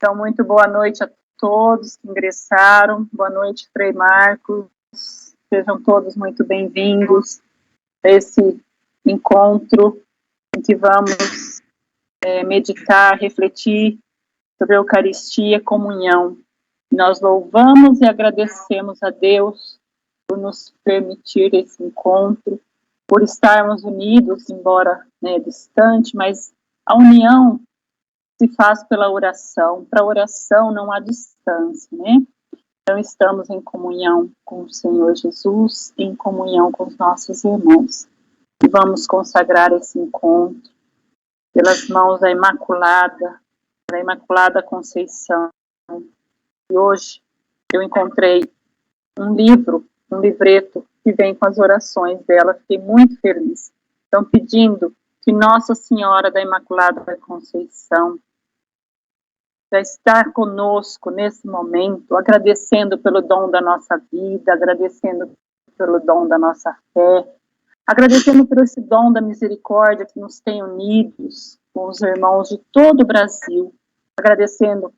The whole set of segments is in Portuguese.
Então, muito boa noite a todos que ingressaram. Boa noite, Frei Marcos. Sejam todos muito bem-vindos a esse encontro em que vamos meditar, refletir sobre a Eucaristia e comunhão. Nós louvamos e agradecemos a Deus por nos permitir esse encontro, por estarmos unidos, embora distante, mas a união se faz pela oração. Para a oração não há distância, né? Então estamos em comunhão com o Senhor Jesus, em comunhão com os nossos irmãos. E vamos consagrar esse encontro pelas mãos da Imaculada Conceição. E hoje eu encontrei um livreto que vem com as orações dela. Fiquei muito feliz. Então, pedindo que Nossa Senhora da Imaculada Conceição já está conosco nesse momento, agradecendo pelo dom da nossa vida, agradecendo pelo dom da nossa fé, agradecendo por esse dom da misericórdia que nos tem unidos com os irmãos de todo o Brasil, agradecendo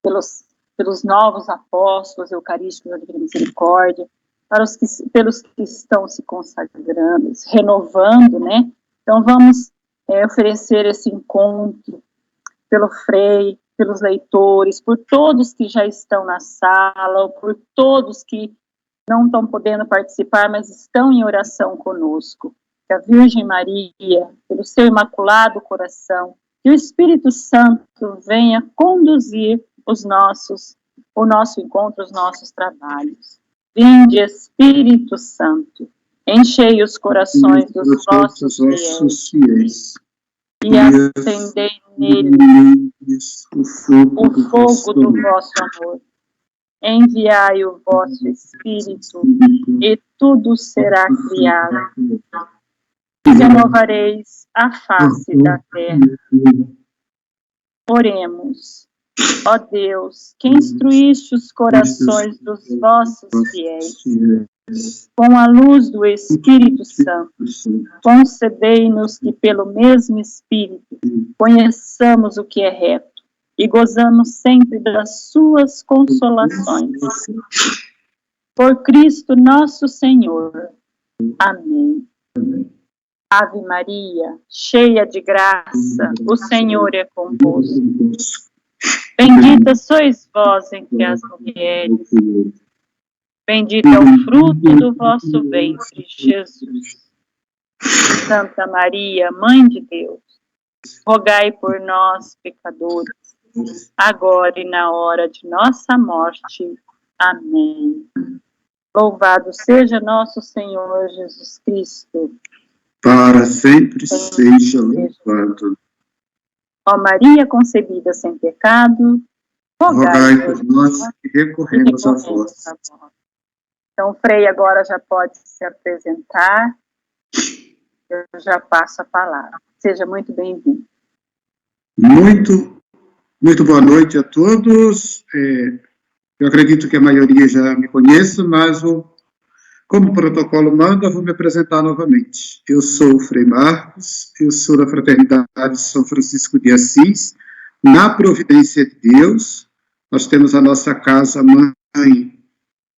pelos novos apóstolos eucarísticos da Divina Misericórdia, pelos que estão se consagrando, se renovando, né? Então vamos oferecer esse encontro pelo Frei, pelos leitores, por todos que já estão na sala, ou por todos que não estão podendo participar, mas estão em oração conosco. Que a Virgem Maria, pelo seu imaculado coração, que o Espírito Santo venha conduzir o nosso encontro, os nossos trabalhos. Vinde, Espírito Santo, enchei os corações dos vossos fiéis e acendei neles o fogo do vosso amor. Enviai o vosso Espírito, e tudo será criado. E renovareis a face da terra. Oremos. Ó Deus, que instruíste os corações dos vossos fiéis, com a luz do Espírito Santo, concedei-nos que pelo mesmo Espírito conheçamos o que é reto e gozamos sempre das suas consolações. Por Cristo nosso Senhor. Amém. Ave Maria, cheia de graça, o Senhor é convosco. Bendita sois vós entre as mulheres. Bendito é o fruto do vosso ventre, Jesus. Santa Maria, Mãe de Deus, rogai por nós, pecadores, agora e na hora de nossa morte. Amém. Louvado seja nosso Senhor Jesus Cristo. Para sempre seja louvado. Ó Maria concebida sem pecado, rogai por nós que recorremos a vós. Então, o Frei agora já pode se apresentar. Eu já passo a palavra. Seja muito bem-vindo. Muito boa noite a todos. Eu acredito que a maioria já me conhece, mas como o protocolo manda, eu vou me apresentar novamente. Eu sou o Frei Marcos, eu sou da Fraternidade São Francisco de Assis, na Providência de Deus. Nós temos a nossa casa-mãe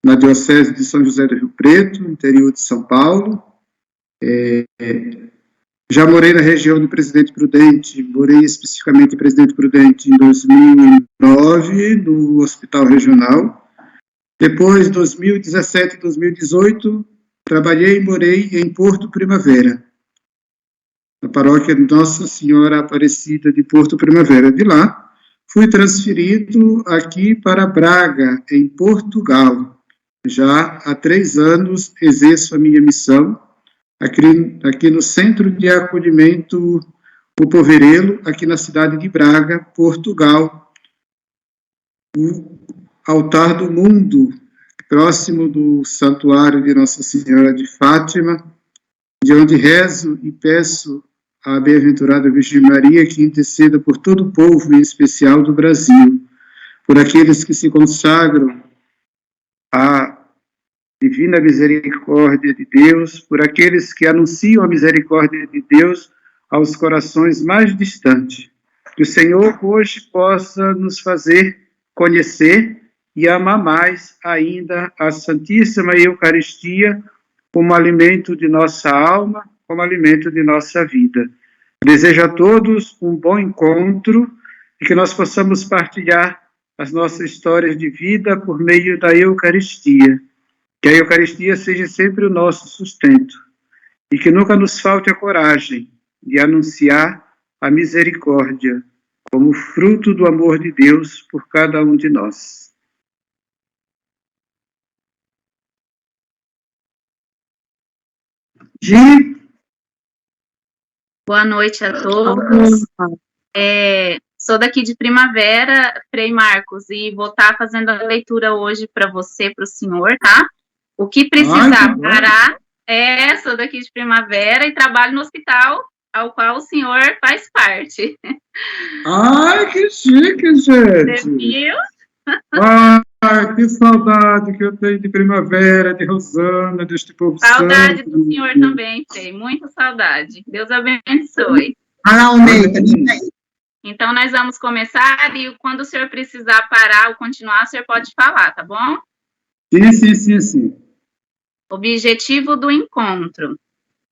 na Diocese de São José do Rio Preto, no interior de São Paulo. Já morei na região de Presidente Prudente, morei especificamente em Presidente Prudente em 2009, no Hospital Regional. Depois, em 2017 e 2018, trabalhei e morei em Porto Primavera, na paróquia Nossa Senhora Aparecida de Porto Primavera. De lá, fui transferido aqui para Braga, em Portugal. Já há 3 anos exerço a minha missão aqui no Centro de Acolhimento O Poverelo, aqui na cidade de Braga, Portugal. O Altar do Mundo, próximo do Santuário de Nossa Senhora de Fátima, de onde rezo e peço à Bem-aventurada Virgem Maria que interceda por todo o povo, em especial do Brasil, por aqueles que se consagram à divina misericórdia de Deus, por aqueles que anunciam a misericórdia de Deus aos corações mais distantes. Que o Senhor hoje possa nos fazer conhecer e amar mais ainda a Santíssima Eucaristia como alimento de nossa alma, como alimento de nossa vida. Desejo a todos um bom encontro e que nós possamos partilhar as nossas histórias de vida por meio da Eucaristia. Que a Eucaristia seja sempre o nosso sustento e que nunca nos falte a coragem de anunciar a misericórdia como fruto do amor de Deus por cada um de nós. Gi? Boa noite a todos. Sou daqui de Primavera, Frei Marcos, e vou estar fazendo a leitura hoje para você, para o senhor, tá? O que precisar parar, sou daqui de Primavera e trabalho no hospital ao qual o senhor faz parte. Ai, que chique, gente! Você viu? Ai, que saudade que eu tenho de Primavera, de Rosana, deste povo Saudade santo. do senhor também, Frei, muita saudade. Deus abençoe. Almeida. Então, nós vamos começar e quando o senhor precisar parar ou continuar, o senhor pode falar, tá bom? Sim. Objetivo do encontro: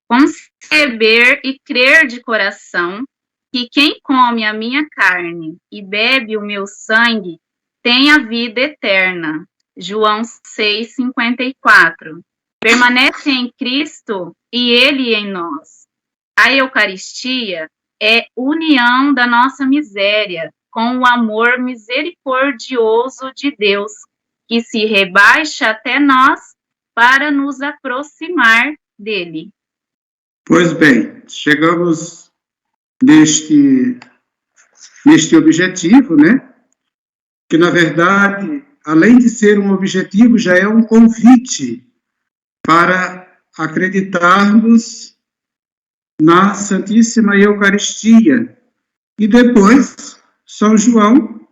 conceber e crer de coração que quem come a minha carne e bebe o meu sangue tem a vida eterna. João 6,54. Permanece em Cristo e Ele em nós. A Eucaristia é união da nossa miséria com o amor misericordioso de Deus, que se rebaixa até nós para nos aproximar dele. Pois bem, chegamos neste objetivo, né? Que, na verdade, além de ser um objetivo, já é um convite para acreditarmos na Santíssima Eucaristia. E depois, São João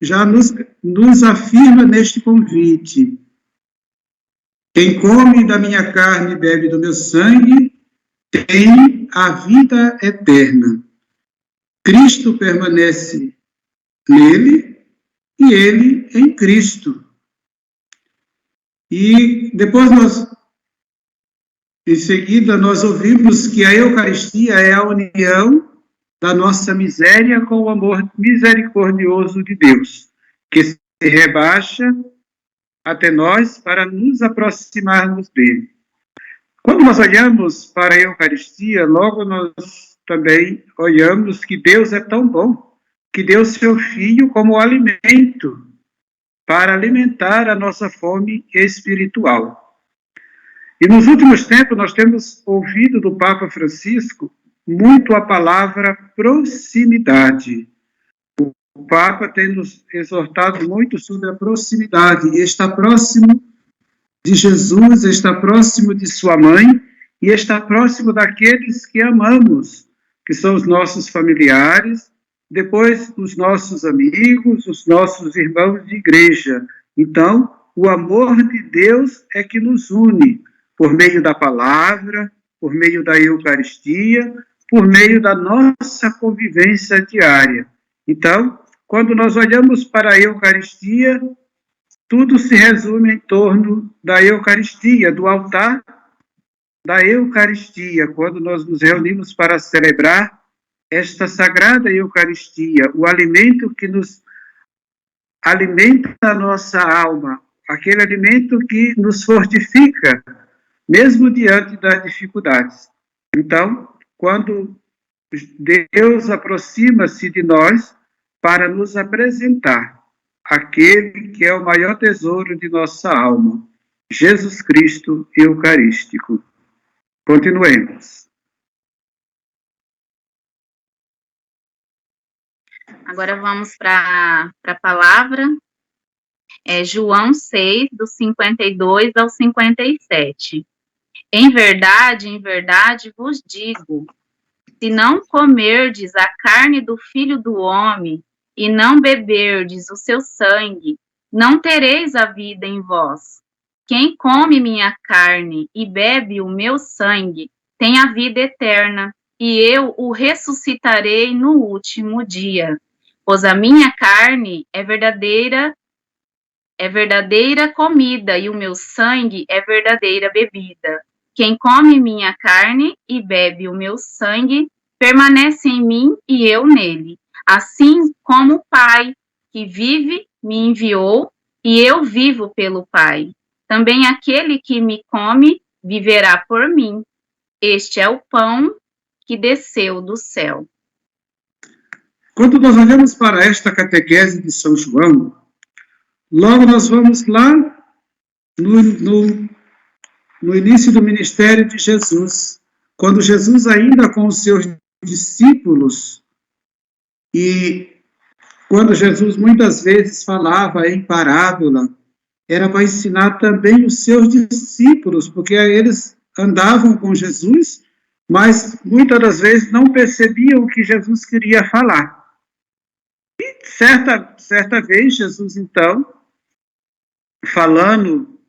já nos afirma neste convite: quem come da minha carne e bebe do meu sangue tem a vida eterna. Cristo permanece nele e ele em Cristo. E depois em seguida, nós ouvimos que a Eucaristia é a união da nossa miséria com o amor misericordioso de Deus, que se rebaixa até nós para nos aproximarmos dele. Quando nós olhamos para a Eucaristia, logo nós também olhamos que Deus é tão bom, que deu seu Filho como alimento para alimentar a nossa fome espiritual. E nos últimos tempos nós temos ouvido do Papa Francisco muito a palavra proximidade. O Papa tem nos exortado muito sobre a proximidade. Está próximo de Jesus, está próximo de sua mãe e está próximo daqueles que amamos, que são os nossos familiares, depois os nossos amigos, os nossos irmãos de igreja. Então, o amor de Deus é que nos une, por meio da palavra, por meio da Eucaristia, por meio da nossa convivência diária. Então, quando nós olhamos para a Eucaristia, tudo se resume em torno da Eucaristia, do altar da Eucaristia, quando nós nos reunimos para celebrar esta sagrada Eucaristia, o alimento que nos alimenta a nossa alma, aquele alimento que nos fortifica, mesmo diante das dificuldades. Então, quando Deus aproxima-se de nós para nos apresentar aquele que é o maior tesouro de nossa alma, Jesus Cristo Eucarístico. Continuemos. Agora vamos para a palavra. João 6, do 52 ao 57. Em verdade vos digo, se não comerdes a carne do Filho do Homem e não beberdes o seu sangue, não tereis a vida em vós. Quem come minha carne e bebe o meu sangue tem a vida eterna, e eu o ressuscitarei no último dia. Pois a minha carne é verdadeira comida, e o meu sangue é verdadeira bebida. Quem come minha carne e bebe o meu sangue, permanece em mim e eu nele. Assim como o Pai que vive me enviou, e eu vivo pelo Pai. Também aquele que me come viverá por mim. Este é o pão que desceu do céu. Quando nós olhamos para esta catequese de São João, logo nós vamos lá no início do ministério de Jesus, quando Jesus ainda com os seus discípulos, e quando Jesus muitas vezes falava em parábola, era para ensinar também os seus discípulos, porque eles andavam com Jesus, mas muitas das vezes não percebiam o que Jesus queria falar. E certa vez, Jesus, então, falando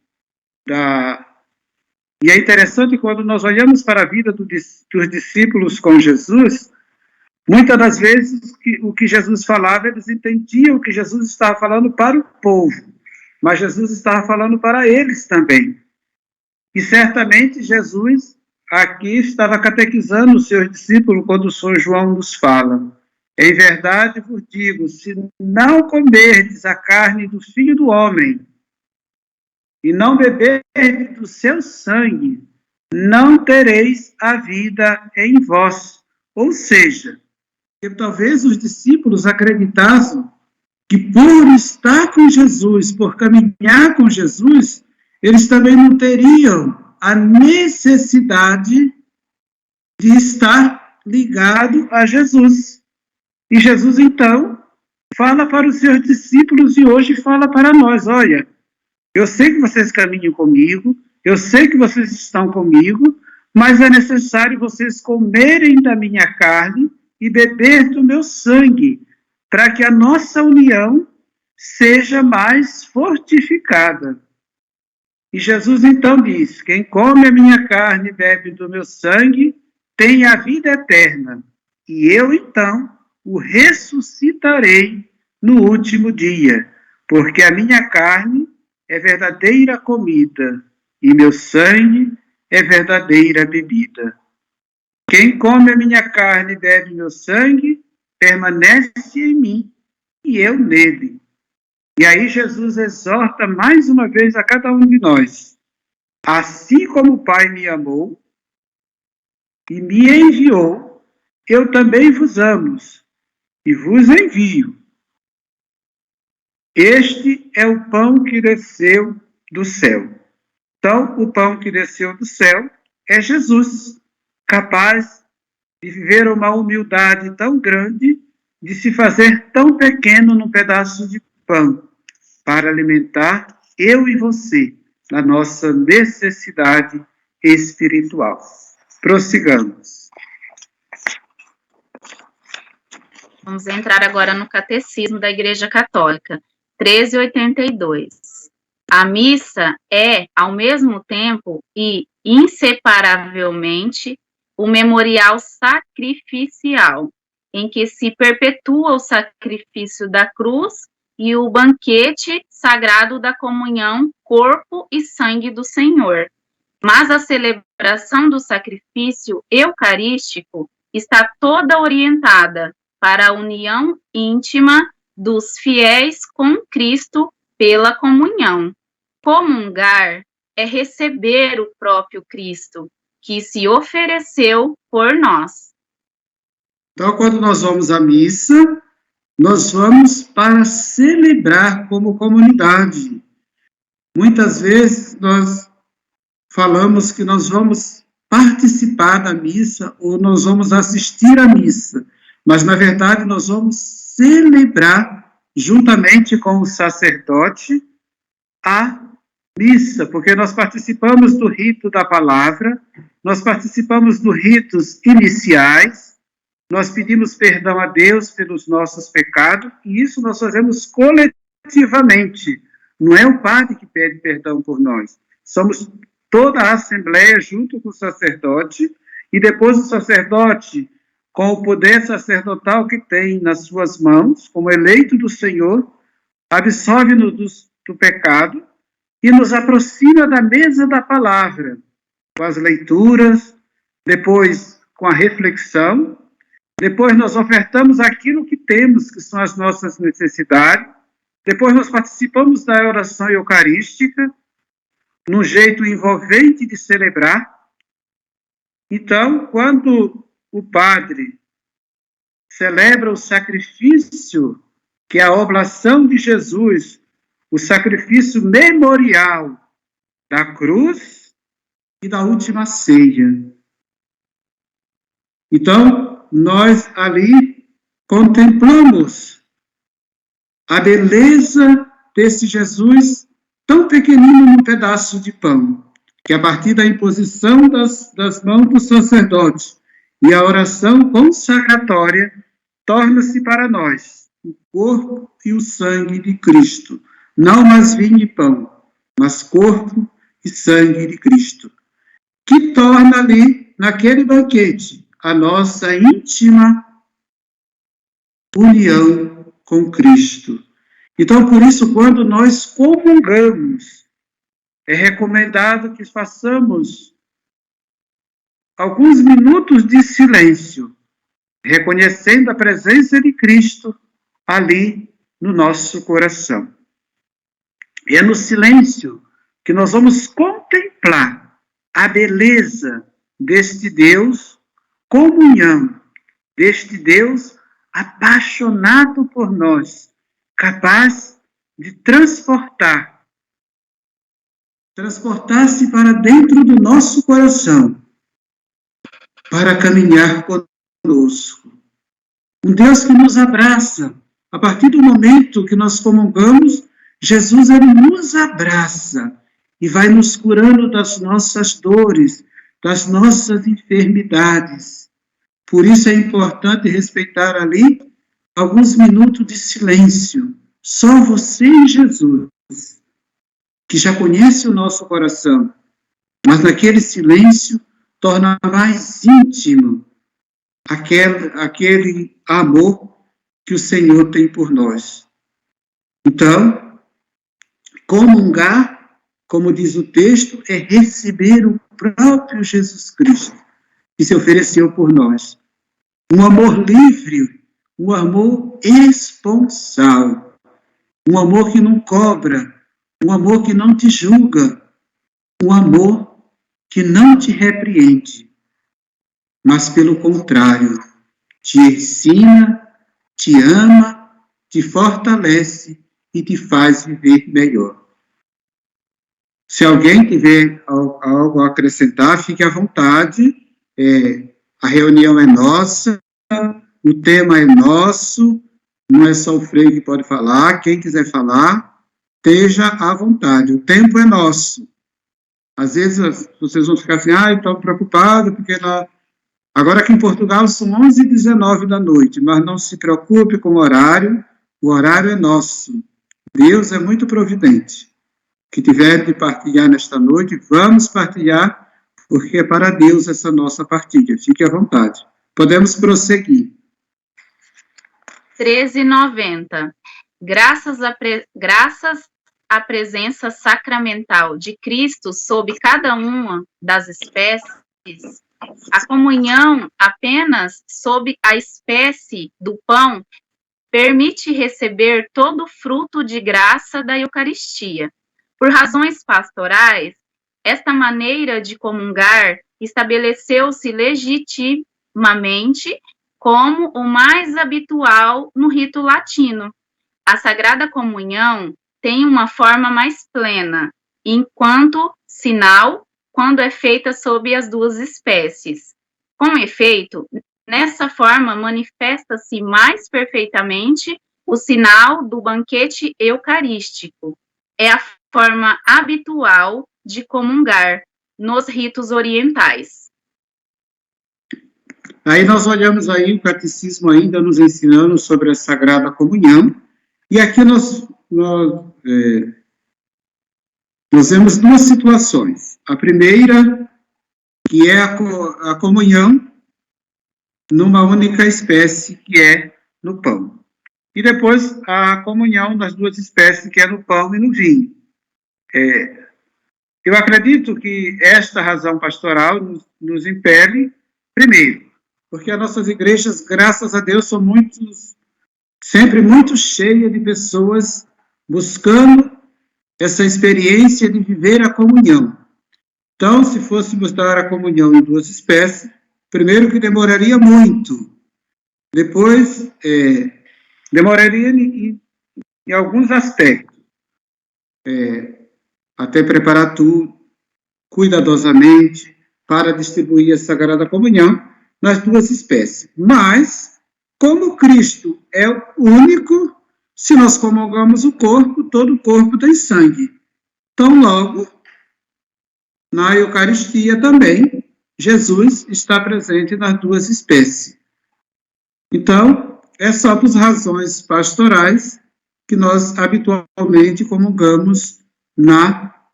E é interessante quando nós olhamos para a vida dos discípulos com Jesus, muitas das vezes o que Jesus falava, eles entendiam que Jesus estava falando para o povo, mas Jesus estava falando para eles também. E certamente Jesus aqui estava catequizando os seus discípulos quando São João nos fala: em verdade vos digo, se não comerdes a carne do Filho do Homem e não beberdes do seu sangue, não tereis a vida em vós. Ou seja, que talvez os discípulos acreditassem que por estar com Jesus, por caminhar com Jesus, eles também não teriam a necessidade de estar ligado a Jesus. E Jesus, então, fala para os seus discípulos e hoje fala para nós: olha, eu sei que vocês caminham comigo, eu sei que vocês estão comigo, mas é necessário vocês comerem da minha carne e beber do meu sangue, para que a nossa união seja mais fortificada. E Jesus então diz: quem come a minha carne e bebe do meu sangue tem a vida eterna, e eu então o ressuscitarei no último dia, porque a minha carne é verdadeira comida e meu sangue é verdadeira bebida. Quem come a minha carne e bebe meu sangue permanece em mim e eu nele. E aí Jesus exorta mais uma vez a cada um de nós: assim como o Pai me amou e me enviou, eu também vos amo e vos envio. Este é o pão que desceu do céu. Então, o pão que desceu do céu é Jesus, capaz de viver uma humildade tão grande, de se fazer tão pequeno num pedaço de pão, para alimentar eu e você na nossa necessidade espiritual. Prossigamos. Vamos entrar agora no Catecismo da Igreja Católica, 1382. A missa é, ao mesmo tempo e inseparavelmente, o memorial sacrificial, em que se perpetua o sacrifício da cruz e o banquete sagrado da comunhão, corpo e sangue do Senhor. Mas a celebração do sacrifício eucarístico está toda orientada para a união íntima dos fiéis com Cristo pela comunhão. Comungar é receber o próprio Cristo, que se ofereceu por nós. Então, quando nós vamos à missa, nós vamos para celebrar como comunidade. Muitas vezes nós falamos que nós vamos participar da missa ou nós vamos assistir à missa, mas, na verdade, nós vamos celebrar, juntamente com o sacerdote, a missa, porque nós participamos do rito da palavra, nós participamos dos ritos iniciais, nós pedimos perdão a Deus pelos nossos pecados, e isso nós fazemos coletivamente. Não é o padre que pede perdão por nós. Somos toda a Assembleia junto com o sacerdote, e depois o sacerdote, com o poder sacerdotal que tem nas suas mãos, como eleito do Senhor, absolve-nos do pecado e nos aproxima da mesa da palavra, com as leituras, depois com a reflexão, depois nós ofertamos aquilo que temos, que são as nossas necessidades, depois nós participamos da oração eucarística, num jeito envolvente de celebrar. Então, quando o padre celebra o sacrifício, que é a oblação de Jesus, o sacrifício memorial da cruz e da última ceia. Então, nós ali contemplamos a beleza desse Jesus tão pequenino num pedaço de pão, que a partir da imposição das mãos do sacerdote e a oração consagratória, torna-se para nós o corpo e o sangue de Cristo, não mais vinho e pão, mas corpo e sangue de Cristo, que torna ali, naquele banquete, a nossa íntima união com Cristo. Então, por isso, quando nós comungamos, é recomendado que façamos alguns minutos de silêncio, reconhecendo a presença de Cristo ali no nosso coração. E é no silêncio que nós vamos contemplar a beleza deste Deus, comunhão deste Deus apaixonado por nós, capaz de transportar-se para dentro do nosso coração, para caminhar conosco. Um Deus que nos abraça. A partir do momento que nós comungamos, Jesus, ele nos abraça e vai nos curando das nossas dores, das nossas enfermidades. Por isso é importante respeitar ali alguns minutos de silêncio. Só você e Jesus, que já conhece o nosso coração, mas naquele silêncio torna mais íntimo aquele amor que o Senhor tem por nós. Então, comungar, como diz o texto, é receber o próprio Jesus Cristo, que se ofereceu por nós. Um amor livre, um amor esponsal, um amor que não cobra, um amor que não te julga, um amor que não te repreende, mas pelo contrário, te ensina, te ama, te fortalece e te faz viver melhor. Se alguém tiver algo a acrescentar, fique à vontade. A reunião é nossa, o tema é nosso, não é só o Frei que pode falar. Quem quiser falar, esteja à vontade. O tempo é nosso. Às vezes vocês vão ficar assim, estou preocupado, porque agora aqui em Portugal são 11h19 da noite, mas não se preocupe com o horário é nosso. Deus é muito providente. Que tiver de partilhar nesta noite, vamos partilhar, porque é para Deus essa nossa partilha. Fique à vontade. Podemos prosseguir. 13,90. Graças à presença sacramental de Cristo sob cada uma das espécies, a comunhão apenas sob a espécie do pão permite receber todo o fruto de graça da Eucaristia. Por razões pastorais, esta maneira de comungar estabeleceu-se legitimamente como o mais habitual no rito latino. A Sagrada Comunhão tem uma forma mais plena, enquanto sinal, quando é feita sob as duas espécies. Com efeito, nessa forma manifesta-se mais perfeitamente o sinal do banquete eucarístico. É a forma habitual de comungar nos ritos orientais. Aí nós olhamos aí o catecismo ainda nos ensinando sobre a Sagrada Comunhão, e aqui nós vemos duas situações. A primeira, que é a comunhão numa única espécie, que é no pão. E depois a comunhão das duas espécies, que é no pão e no vinho. Eu acredito que esta razão pastoral nos impele, primeiro, porque as nossas igrejas, graças a Deus, são sempre muito cheias de pessoas buscando essa experiência de viver a comunhão. Então, se fôssemos dar a comunhão em duas espécies, primeiro que demoraria muito, depois demoraria em alguns aspectos, até preparar tudo cuidadosamente para distribuir a Sagrada Comunhão nas duas espécies. Mas, como Cristo é o único, se nós comungamos o corpo, todo o corpo tem sangue. Então, logo, na Eucaristia também, Jesus está presente nas duas espécies. Então, é só por razões pastorais que nós habitualmente comungamos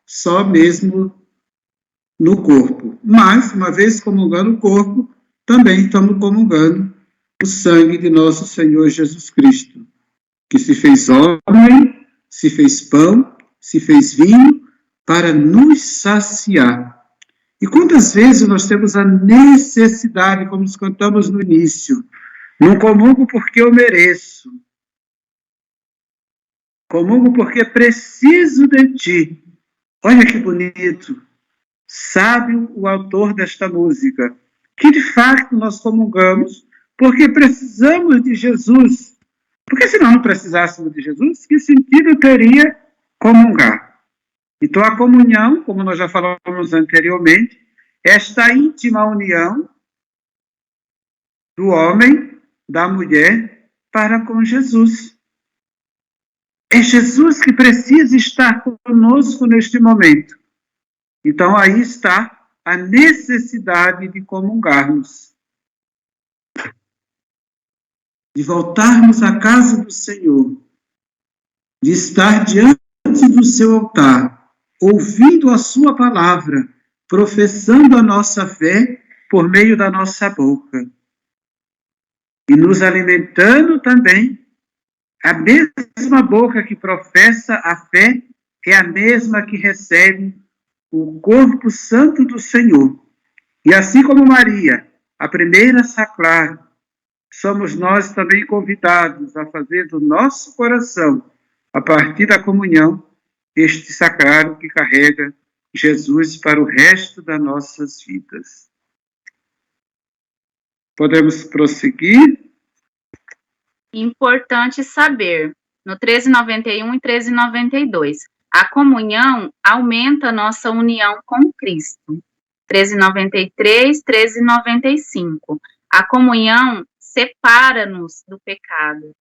só mesmo no corpo. Mas, uma vez comungando o corpo, também estamos comungando o sangue de nosso Senhor Jesus Cristo, que se fez homem, se fez pão, se fez vinho, para nos saciar. E quantas vezes nós temos a necessidade, como nos cantamos no início, não comungo porque eu mereço, comungo porque preciso de ti. Olha que bonito, sábio o autor desta música, que de fato nós comungamos porque precisamos de Jesus. Porque se nós não precisássemos de Jesus, que sentido teria comungar? Então a comunhão, como nós já falamos anteriormente, esta íntima união do homem, da mulher, para com Jesus. É Jesus que precisa estar conosco neste momento. Então, aí está a necessidade de comungarmos, de voltarmos à casa do Senhor, de estar diante do seu altar, ouvindo a sua palavra, professando a nossa fé por meio da nossa boca, e nos alimentando também. A mesma boca que professa a fé é a mesma que recebe o corpo santo do Senhor. E assim como Maria, a primeira sacrário, somos nós também convidados a fazer do nosso coração, a partir da comunhão, este sacrário que carrega Jesus para o resto das nossas vidas. Podemos prosseguir? Importante saber, no 1391 e 1392, a comunhão aumenta nossa união com Cristo. 1393, 1395, a comunhão separa-nos do pecado.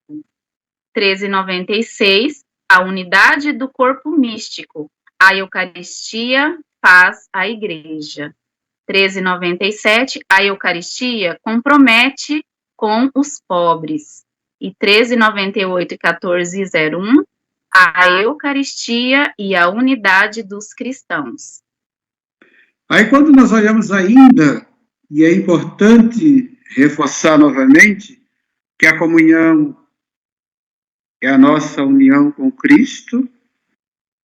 1396, a unidade do corpo místico, a Eucaristia faz a Igreja. 1397, a Eucaristia compromete com os pobres. E 1398 e 1401, a Eucaristia e a unidade dos cristãos. Aí quando nós olhamos ainda, e é importante reforçar novamente, que a comunhão é a nossa união com Cristo,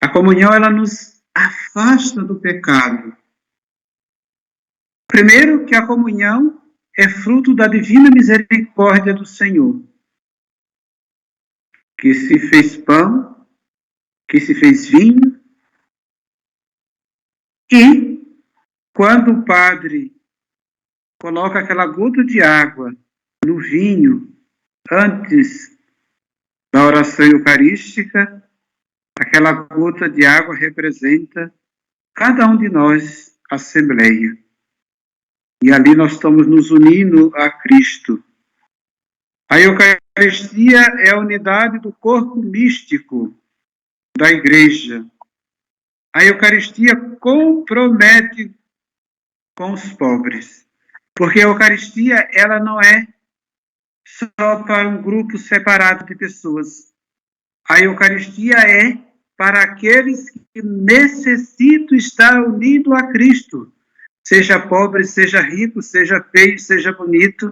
a comunhão ela nos afasta do pecado. Primeiro que a comunhão é fruto da divina misericórdia do Senhor, que se fez pão, que se fez vinho, e quando o padre coloca aquela gota de água no vinho antes da oração eucarística, aquela gota de água representa cada um de nós, Assembleia. E ali nós estamos nos unindo a Cristo. A Eucaristia é a unidade do corpo místico da Igreja. A Eucaristia compromete com os pobres, porque a Eucaristia ela não é só para um grupo separado de pessoas. A Eucaristia é para aqueles que necessitam estar unidos a Cristo, seja pobre, seja rico, seja feio, seja bonito,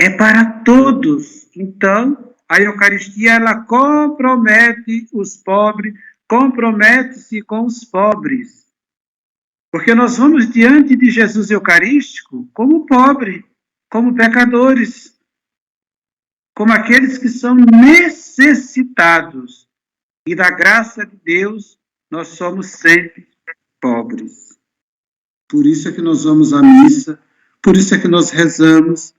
é para todos. Então, a Eucaristia, ela compromete os pobres, compromete-se com os pobres. Porque nós vamos diante de Jesus Eucarístico como pobre, como pecadores, como aqueles que são necessitados. E da graça de Deus, nós somos sempre pobres. Por isso é que nós vamos à missa, por isso é que nós rezamos,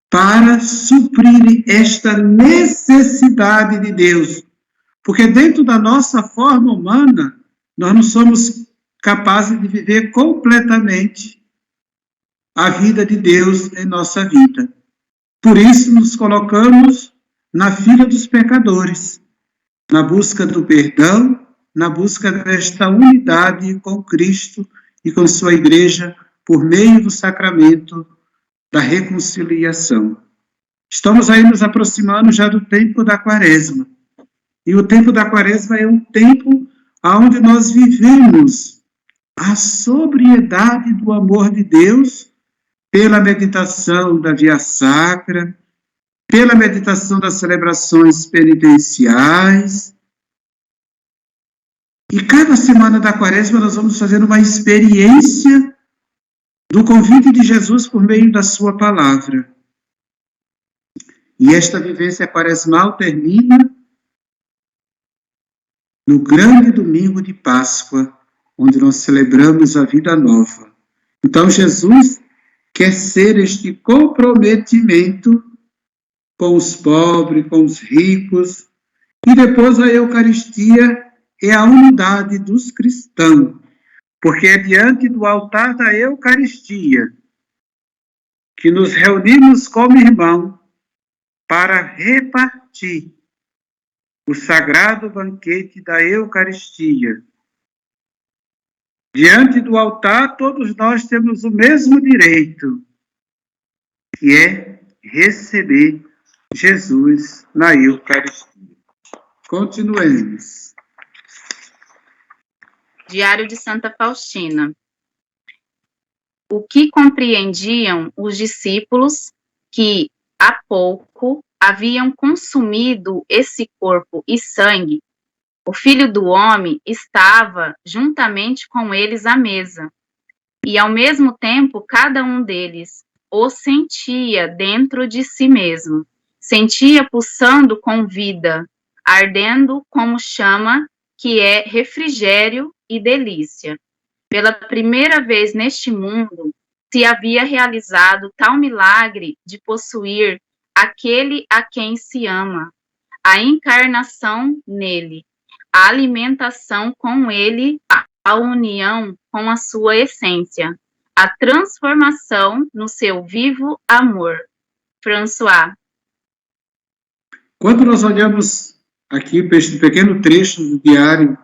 para suprir esta necessidade de Deus. Porque dentro da nossa forma humana, nós não somos capazes de viver completamente a vida de Deus em nossa vida. Por isso nos colocamos na fila dos pecadores, na busca do perdão, na busca desta unidade com Cristo e com sua igreja por meio do sacramento da reconciliação. Estamos aí nos aproximando já do tempo da Quaresma. E o tempo da Quaresma é um tempo onde nós vivemos a sobriedade do amor de Deus pela meditação da Via Sacra, pela meditação das celebrações penitenciais. E cada semana da Quaresma nós vamos fazendo uma experiência do convite de Jesus por meio da sua palavra. E esta vivência quaresmal termina no grande domingo de Páscoa, onde nós celebramos a vida nova. Então Jesus quer ser este comprometimento com os pobres, com os ricos, e depois a Eucaristia é a unidade dos cristãos. Porque é diante do altar da Eucaristia que nos reunimos como irmãos para repartir o sagrado banquete da Eucaristia. Diante do altar, todos nós temos o mesmo direito, que é receber Jesus na Eucaristia. Continuemos. Diário de Santa Faustina. O que compreendiam os discípulos que, há pouco, haviam consumido esse corpo e sangue, o Filho do Homem estava juntamente com eles à mesa, e ao mesmo tempo cada um deles o sentia dentro de si mesmo, sentia pulsando com vida, ardendo como chama, que é refrigério e delícia. Pela primeira vez neste mundo, se havia realizado tal milagre de possuir aquele a quem se ama, a encarnação nele, a alimentação com ele, a união com a sua essência, a transformação no seu vivo amor. François. Quando nós olhamos aqui para este pequeno trecho do diário,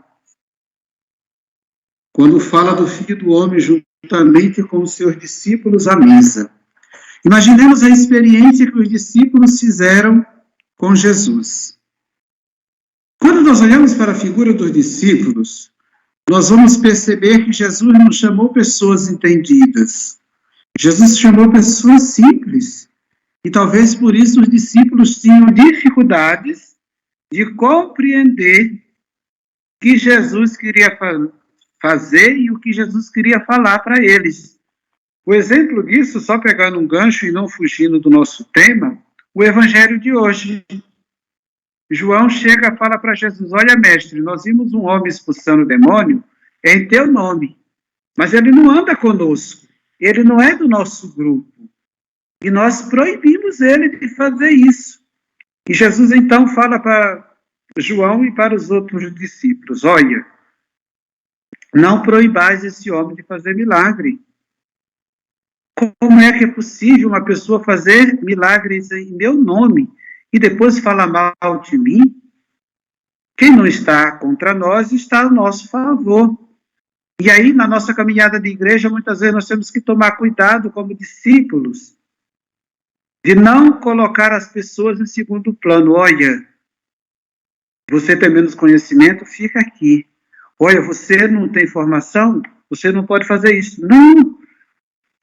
quando fala do Filho do Homem juntamente com os seus discípulos à mesa, imaginemos a experiência que os discípulos fizeram com Jesus. Quando nós olhamos para a figura dos discípulos, nós vamos perceber que Jesus não chamou pessoas entendidas. Jesus chamou pessoas simples. E talvez por isso os discípulos tinham dificuldades de compreender o que Jesus queria fazer e o que Jesus queria falar para eles. O exemplo disso, só pegando um gancho e não fugindo do nosso tema, o Evangelho de hoje. João chega e fala para Jesus: olha, mestre, nós vimos um homem expulsando o demônio em teu nome, mas ele não anda conosco, ele não é do nosso grupo, e nós proibimos ele de fazer isso. E Jesus então fala para João e para os outros discípulos: olha, não proibais esse homem de fazer milagre. Como é que é possível uma pessoa fazer milagres em meu nome e depois falar mal de mim? Quem não está contra nós está ao nosso favor. E aí, na nossa caminhada de igreja, muitas vezes nós temos que tomar cuidado como discípulos, de não colocar as pessoas em segundo plano. Olha, você tem menos conhecimento, fica aqui. Olha, você não tem formação, você não pode fazer isso. Não!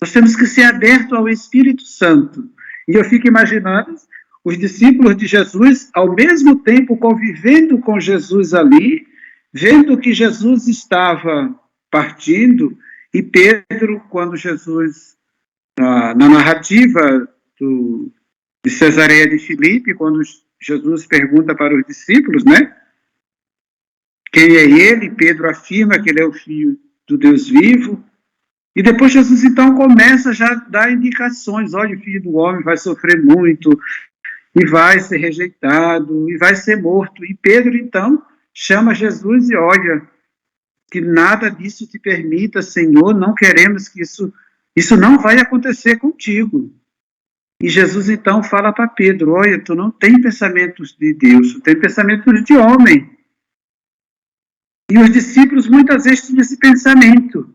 Nós temos que ser abertos ao Espírito Santo. E eu fico imaginando os discípulos de Jesus, ao mesmo tempo convivendo com Jesus ali, vendo que Jesus estava partindo, e Pedro, quando Jesus, na narrativa de Cesareia de Filipe, quando Jesus pergunta para os discípulos, né? Quem é ele? Pedro afirma que ele é o Filho do Deus vivo. E depois Jesus, então, começa já a dar indicações. Olha, o Filho do Homem vai sofrer muito, e vai ser rejeitado, e vai ser morto. E Pedro, então, chama Jesus e olha, que nada disso te permita, Senhor, não queremos que isso não vai acontecer contigo. E Jesus, então, fala para Pedro, olha, tu não tem pensamentos de Deus, tu tem pensamentos de homem. E os discípulos muitas vezes tinham esse pensamento.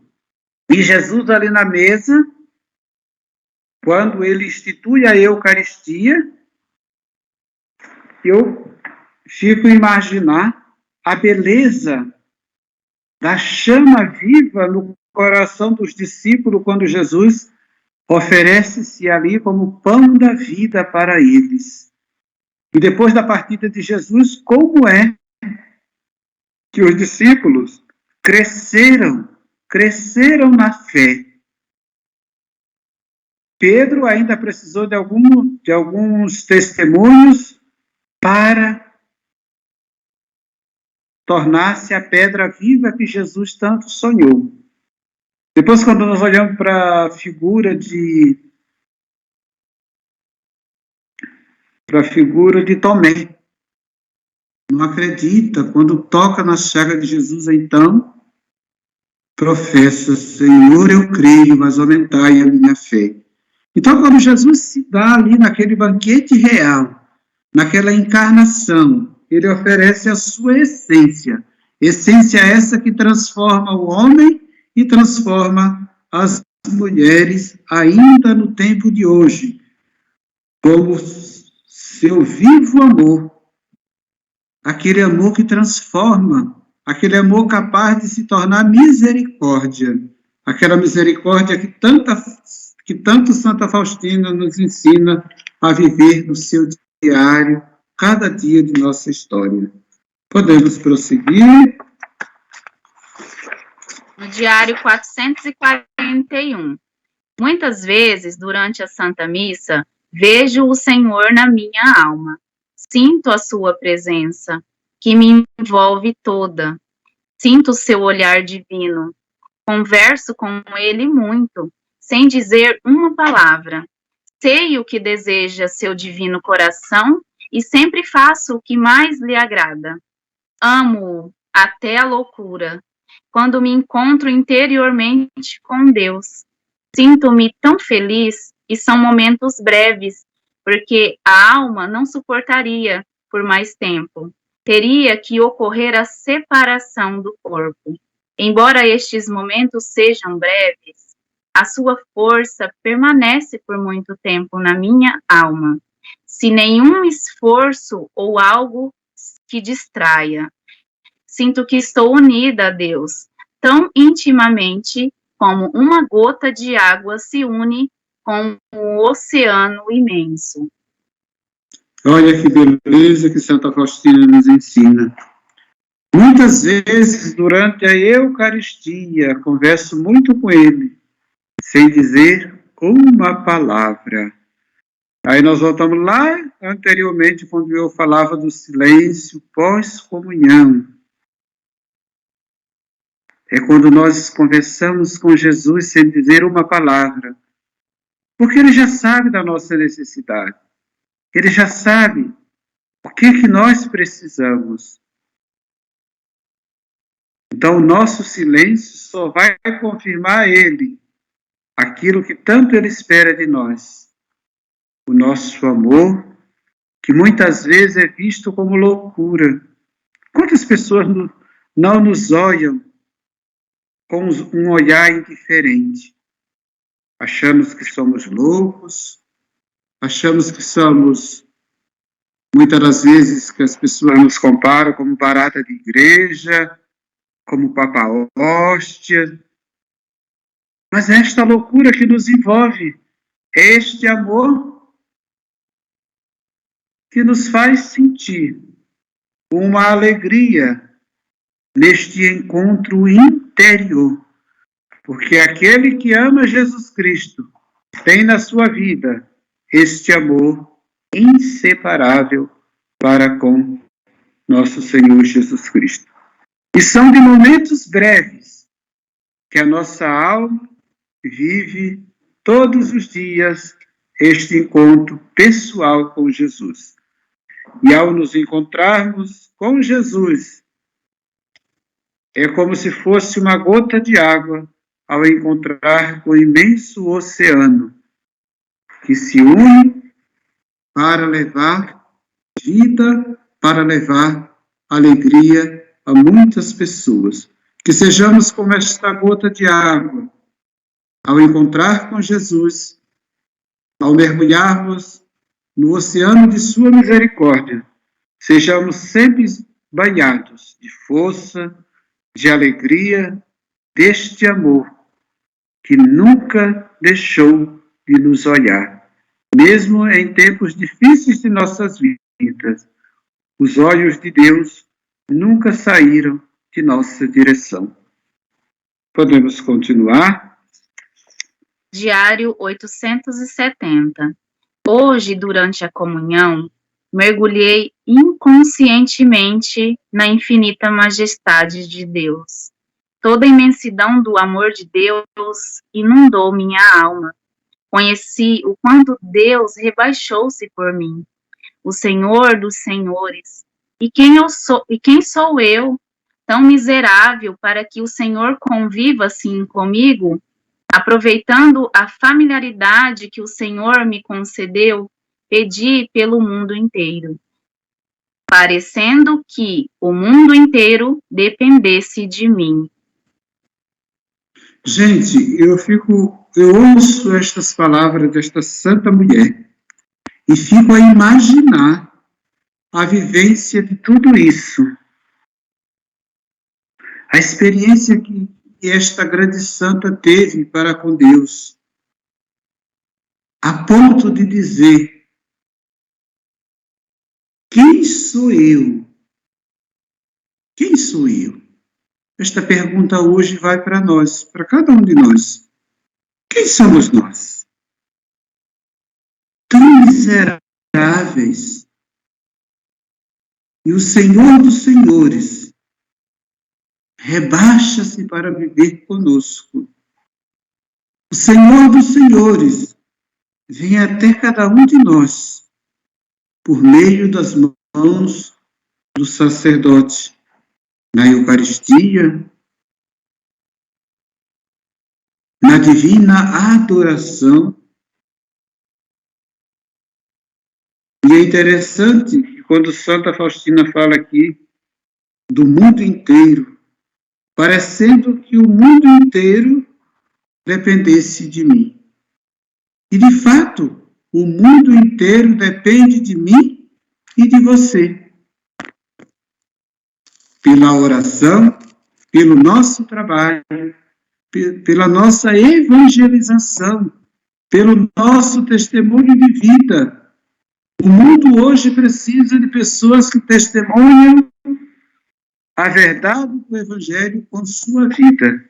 E Jesus ali na mesa, quando ele institui a Eucaristia, eu fico a imaginar a beleza da chama viva no coração dos discípulos quando Jesus oferece-se ali como pão da vida para eles. E depois da partida de Jesus, como é que os discípulos cresceram na fé. Pedro ainda precisou de alguns testemunhos para tornar-se a pedra viva que Jesus tanto sonhou. Depois, quando nós olhamos para a figura de Tomé, não acredita, quando toca na chaga de Jesus, então, professa, Senhor, eu creio, mas aumentai a minha fé. Então, quando Jesus se dá ali naquele banquete real, naquela encarnação, ele oferece a sua essência essa que transforma o homem e transforma as mulheres ainda no tempo de hoje, como seu vivo amor, aquele amor que transforma, aquele amor capaz de se tornar misericórdia, aquela misericórdia que tanto Santa Faustina nos ensina a viver no seu diário, cada dia de nossa história. Podemos prosseguir. No diário 441. Muitas vezes, durante a Santa Missa, vejo o Senhor na minha alma. Sinto a sua presença, que me envolve toda. Sinto o seu olhar divino. Converso com ele muito, sem dizer uma palavra. Sei o que deseja seu divino coração e sempre faço o que mais lhe agrada. Amo-o até a loucura. Quando me encontro interiormente com Deus, sinto-me tão feliz e são momentos breves, porque a alma não suportaria por mais tempo. Teria que ocorrer a separação do corpo. Embora estes momentos sejam breves, a sua força permanece por muito tempo na minha alma, se nenhum esforço ou algo que distraia. Sinto que estou unida a Deus, tão intimamente como uma gota de água se une com o oceano imenso. Olha que beleza que Santa Faustina nos ensina. Muitas vezes, durante a Eucaristia, converso muito com ele, sem dizer uma palavra. Aí nós voltamos lá anteriormente, quando eu falava do silêncio pós-comunhão. É quando nós conversamos com Jesus sem dizer uma palavra. Porque ele já sabe da nossa necessidade. Ele já sabe o que nós precisamos. Então, o nosso silêncio só vai confirmar a ele aquilo que tanto ele espera de nós. O nosso amor, que muitas vezes é visto como loucura. Quantas pessoas não nos olham com um olhar indiferente? Achamos que somos loucos, achamos que somos, muitas das vezes, que as pessoas nos comparam como barata de igreja, como papa hóstia, Mas é esta loucura que nos envolve, é este amor que nos faz sentir uma alegria neste encontro interior. Porque aquele que ama Jesus Cristo tem na sua vida este amor inseparável para com nosso Senhor Jesus Cristo. E são de momentos breves que a nossa alma vive todos os dias este encontro pessoal com Jesus. E ao nos encontrarmos com Jesus, é como se fosse uma gota de água ao encontrar com o imenso oceano que se une para levar vida, para levar alegria a muitas pessoas. Que sejamos como esta gota de água ao encontrar com Jesus, ao mergulharmos no oceano de sua misericórdia, sejamos sempre banhados de força, de alegria, deste amor que nunca deixou de nos olhar. Mesmo em tempos difíceis de nossas vidas, os olhos de Deus nunca saíram de nossa direção. Podemos continuar? Diário 870. Hoje, durante a comunhão, mergulhei inconscientemente na infinita majestade de Deus. Toda a imensidão do amor de Deus inundou minha alma. Conheci o quanto Deus rebaixou-se por mim, o Senhor dos senhores. E quem sou eu, tão miserável, para que o Senhor conviva assim comigo? Aproveitando a familiaridade que o Senhor me concedeu, pedi pelo mundo inteiro, parecendo que o mundo inteiro dependesse de mim. Gente, eu ouço estas palavras desta santa mulher e fico a imaginar a vivência de tudo isso. A experiência que esta grande santa teve para com Deus, a ponto de dizer: quem sou eu? Quem sou eu? Esta pergunta hoje vai para nós, para cada um de nós. Quem somos nós? Tão miseráveis. E o Senhor dos Senhores rebaixa-se para viver conosco. O Senhor dos Senhores vem até cada um de nós por meio das mãos do sacerdote, na Eucaristia, na divina adoração. E é interessante que quando Santa Faustina fala aqui do mundo inteiro, parecendo que o mundo inteiro dependesse de mim. E, de fato, o mundo inteiro depende de mim e de você. Pela oração, pelo nosso trabalho, pela nossa evangelização, pelo nosso testemunho de vida. O mundo hoje precisa de pessoas que testemunham a verdade do Evangelho com sua vida.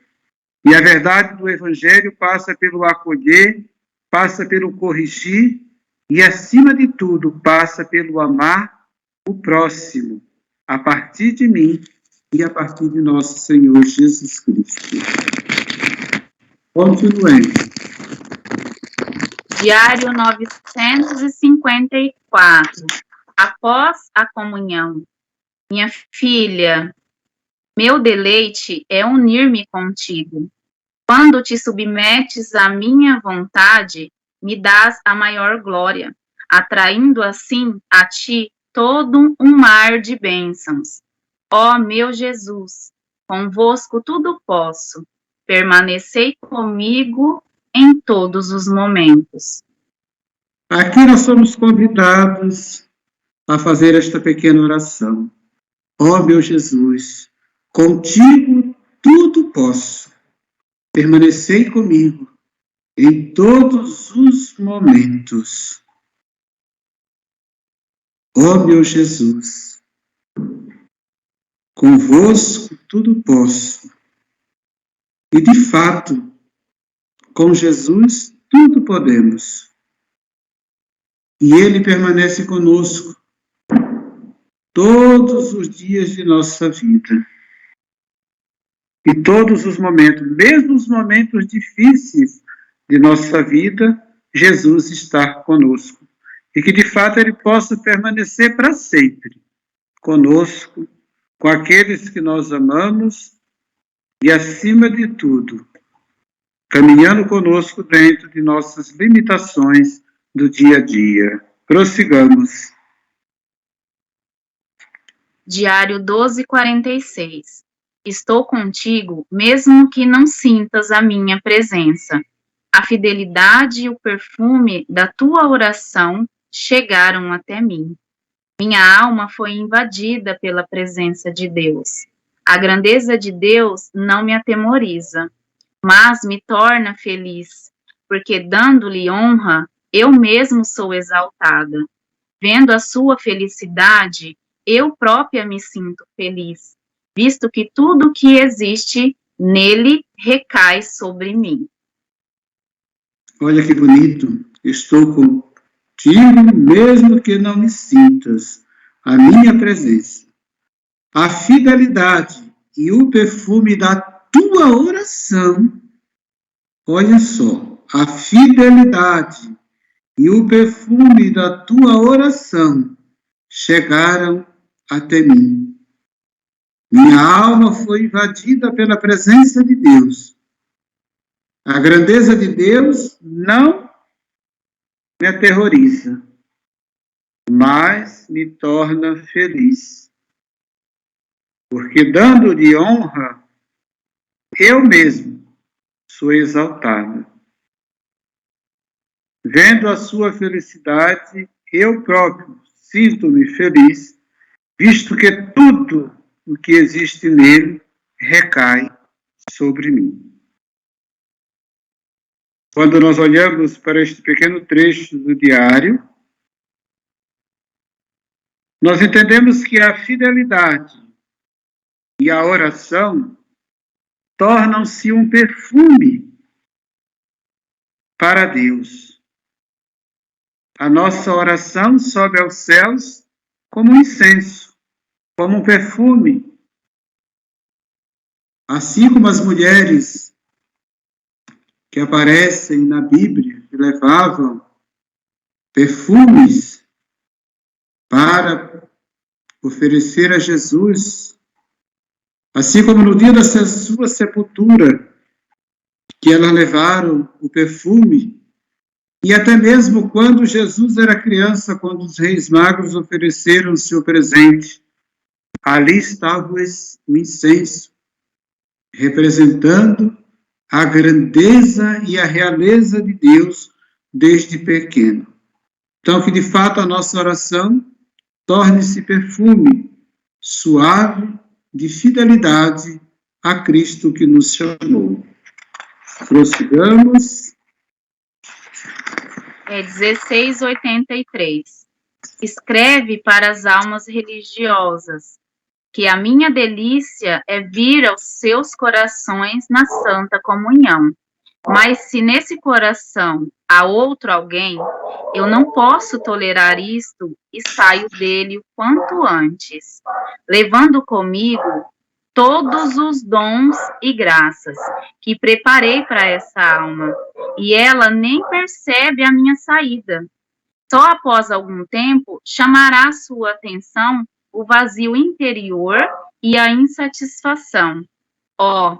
E a verdade do Evangelho passa pelo acolher, passa pelo corrigir e, acima de tudo, passa pelo amar o próximo, a partir de mim e a partir de nosso Senhor Jesus Cristo. Continuemos. Diário 954. Após a comunhão. Minha filha, meu deleite é unir-me contigo. Quando te submetes à minha vontade, me dás a maior glória, atraindo assim a ti todo um mar de bênçãos. Ó meu Jesus, convosco tudo posso, permanecei comigo em todos os momentos. Aqui nós somos convidados a fazer esta pequena oração. Ó meu Jesus, contigo tudo posso, permanecei comigo em todos os momentos. Ó meu Jesus, convosco tudo posso. E de fato, com Jesus tudo podemos. E Ele permanece conosco todos os dias de nossa vida. E todos os momentos, mesmo os momentos difíceis de nossa vida, Jesus está conosco. E que de fato Ele possa permanecer para sempre conosco, com aqueles que nós amamos e, acima de tudo, caminhando conosco dentro de nossas limitações do dia a dia. Prossigamos. Diário 12:46. Estou contigo, mesmo que não sintas a minha presença. A fidelidade e o perfume da tua oração chegaram até mim. Minha alma foi invadida pela presença de Deus. A grandeza de Deus não me atemoriza, mas me torna feliz, porque dando-lhe honra, eu mesmo sou exaltada. Vendo a sua felicidade, eu própria me sinto feliz, visto que tudo que existe nele recai sobre mim. Olha que bonito. Estou contigo, mesmo que não me sintas a minha presença. A fidelidade e o perfume da tua oração. Olha só, a fidelidade e o perfume da tua oração chegaram até mim. Minha alma foi invadida pela presença de Deus. A grandeza de Deus não me aterroriza, mas me torna feliz. Porque dando-lhe honra, eu mesmo sou exaltado. Vendo a sua felicidade, eu próprio sinto-me feliz, visto que tudo o que existe nele recai sobre mim. Quando nós olhamos para este pequeno trecho do diário, nós entendemos que a fidelidade e a oração tornam-se um perfume para Deus. A nossa oração sobe aos céus como um incenso, como um perfume. Assim como as mulheres que aparecem na Bíblia, que levavam perfumes para oferecer a Jesus, assim como no dia da sua sepultura, que elas levaram o perfume, e até mesmo quando Jesus era criança, quando os reis magos ofereceram o seu presente, ali estava o incenso, representando a grandeza e a realeza de Deus desde pequeno. Então, que de fato a nossa oração torne-se perfume suave de fidelidade a Cristo que nos chamou. Prossigamos. 16:83. Escreve para as almas religiosas que a minha delícia é vir aos seus corações na santa comunhão. Mas se nesse coração há outro alguém, eu não posso tolerar isto e saio dele o quanto antes, levando comigo todos os dons e graças que preparei para essa alma, e ela nem percebe a minha saída. Só após algum tempo chamará sua atenção o vazio interior e a insatisfação. Oh,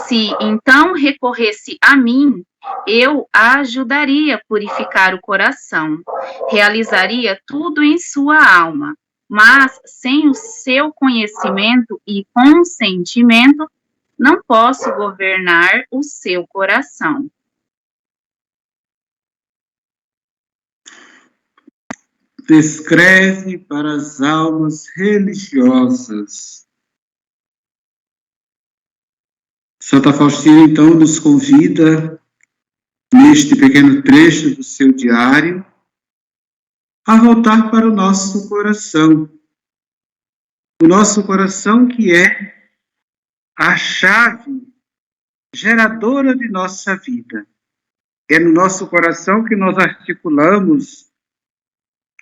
se então recorresse a mim, eu a ajudaria a purificar o coração, realizaria tudo em sua alma, mas sem o seu conhecimento e consentimento, não posso governar o seu coração. Escreve para as almas religiosas. Santa Faustina, então, nos convida, neste pequeno trecho do seu diário, a voltar para o nosso coração. O nosso coração que é a chave geradora de nossa vida. É no nosso coração que nós articulamos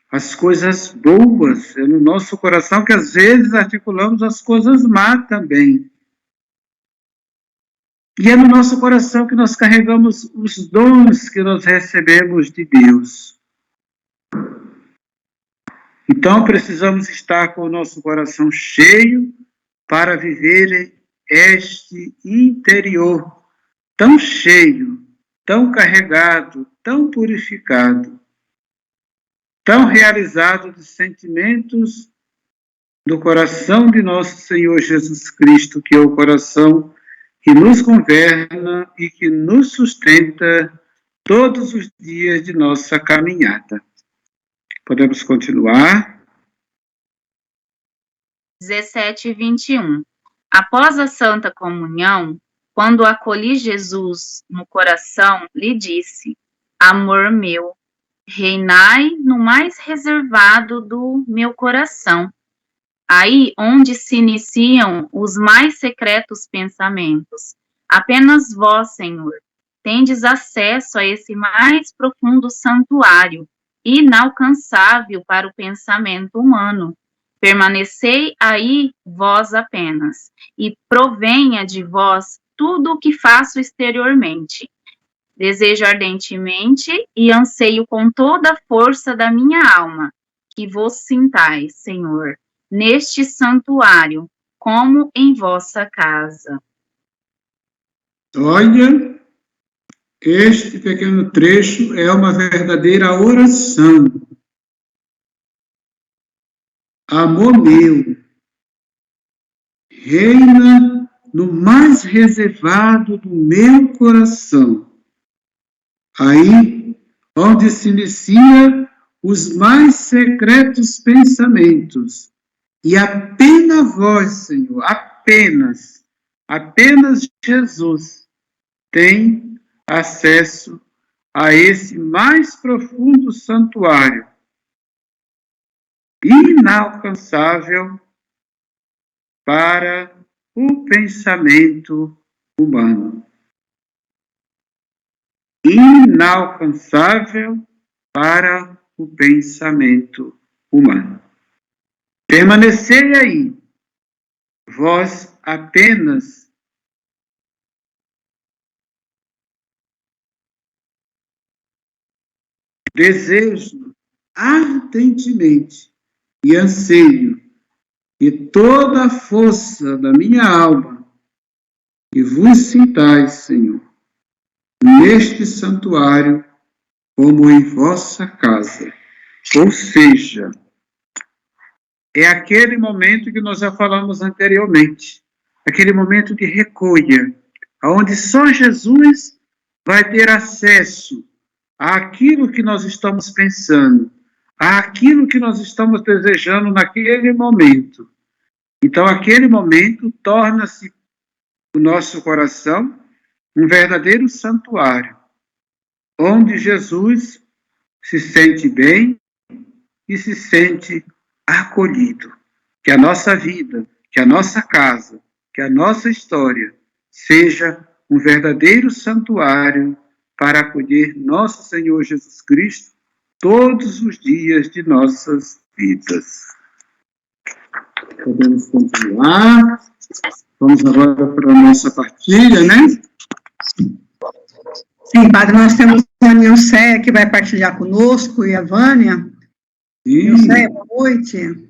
as coisas boas, é no nosso coração que às vezes articulamos as coisas más também. E é no nosso coração que nós carregamos os dons que nós recebemos de Deus. Então precisamos estar com o nosso coração cheio para viver este interior tão cheio, tão carregado, tão purificado, tão realizado de sentimentos do coração de nosso Senhor Jesus Cristo, que é o coração que nos governa e que nos sustenta todos os dias de nossa caminhada. Podemos continuar? 17 e 21. Após a Santa Comunhão, quando acolhi Jesus no coração, lhe disse: amor meu, reinai no mais reservado do meu coração, aí onde se iniciam os mais secretos pensamentos. Apenas vós, Senhor, tendes acesso a esse mais profundo santuário, inalcançável para o pensamento humano. Permanecei aí vós apenas, e provenha de vós tudo o que faço exteriormente. Desejo ardentemente e anseio com toda a força da minha alma que vos sintais, Senhor, neste santuário, como em vossa casa. Olha, este pequeno trecho é uma verdadeira oração. Amor meu, reina no mais reservado do meu coração, aí onde se inicia os mais secretos pensamentos, e apenas vós, Senhor, apenas Jesus tem acesso a esse mais profundo santuário, inalcançável para o pensamento humano. Inalcançável para o pensamento humano. Permanecei aí, vós apenas desejo ardentemente e anseio e toda a força da minha alma que vos sintais, Senhor, neste santuário como em vossa casa. Ou seja, é aquele momento que nós já falamos anteriormente, aquele momento de recolha, onde só Jesus vai ter acesso àquilo que nós estamos pensando, àquilo que nós estamos desejando naquele momento. Então, aquele momento torna-se o nosso coração um verdadeiro santuário, onde Jesus se sente bem e se sente acolhido. Que a nossa vida, que a nossa casa, que a nossa história seja um verdadeiro santuário para acolher nosso Senhor Jesus Cristo todos os dias de nossas vidas. Podemos continuar. Vamos agora para a nossa partilha, né? Sim, padre, nós temos a Nilceia que vai partilhar conosco e a Vânia. Nilceia, boa noite.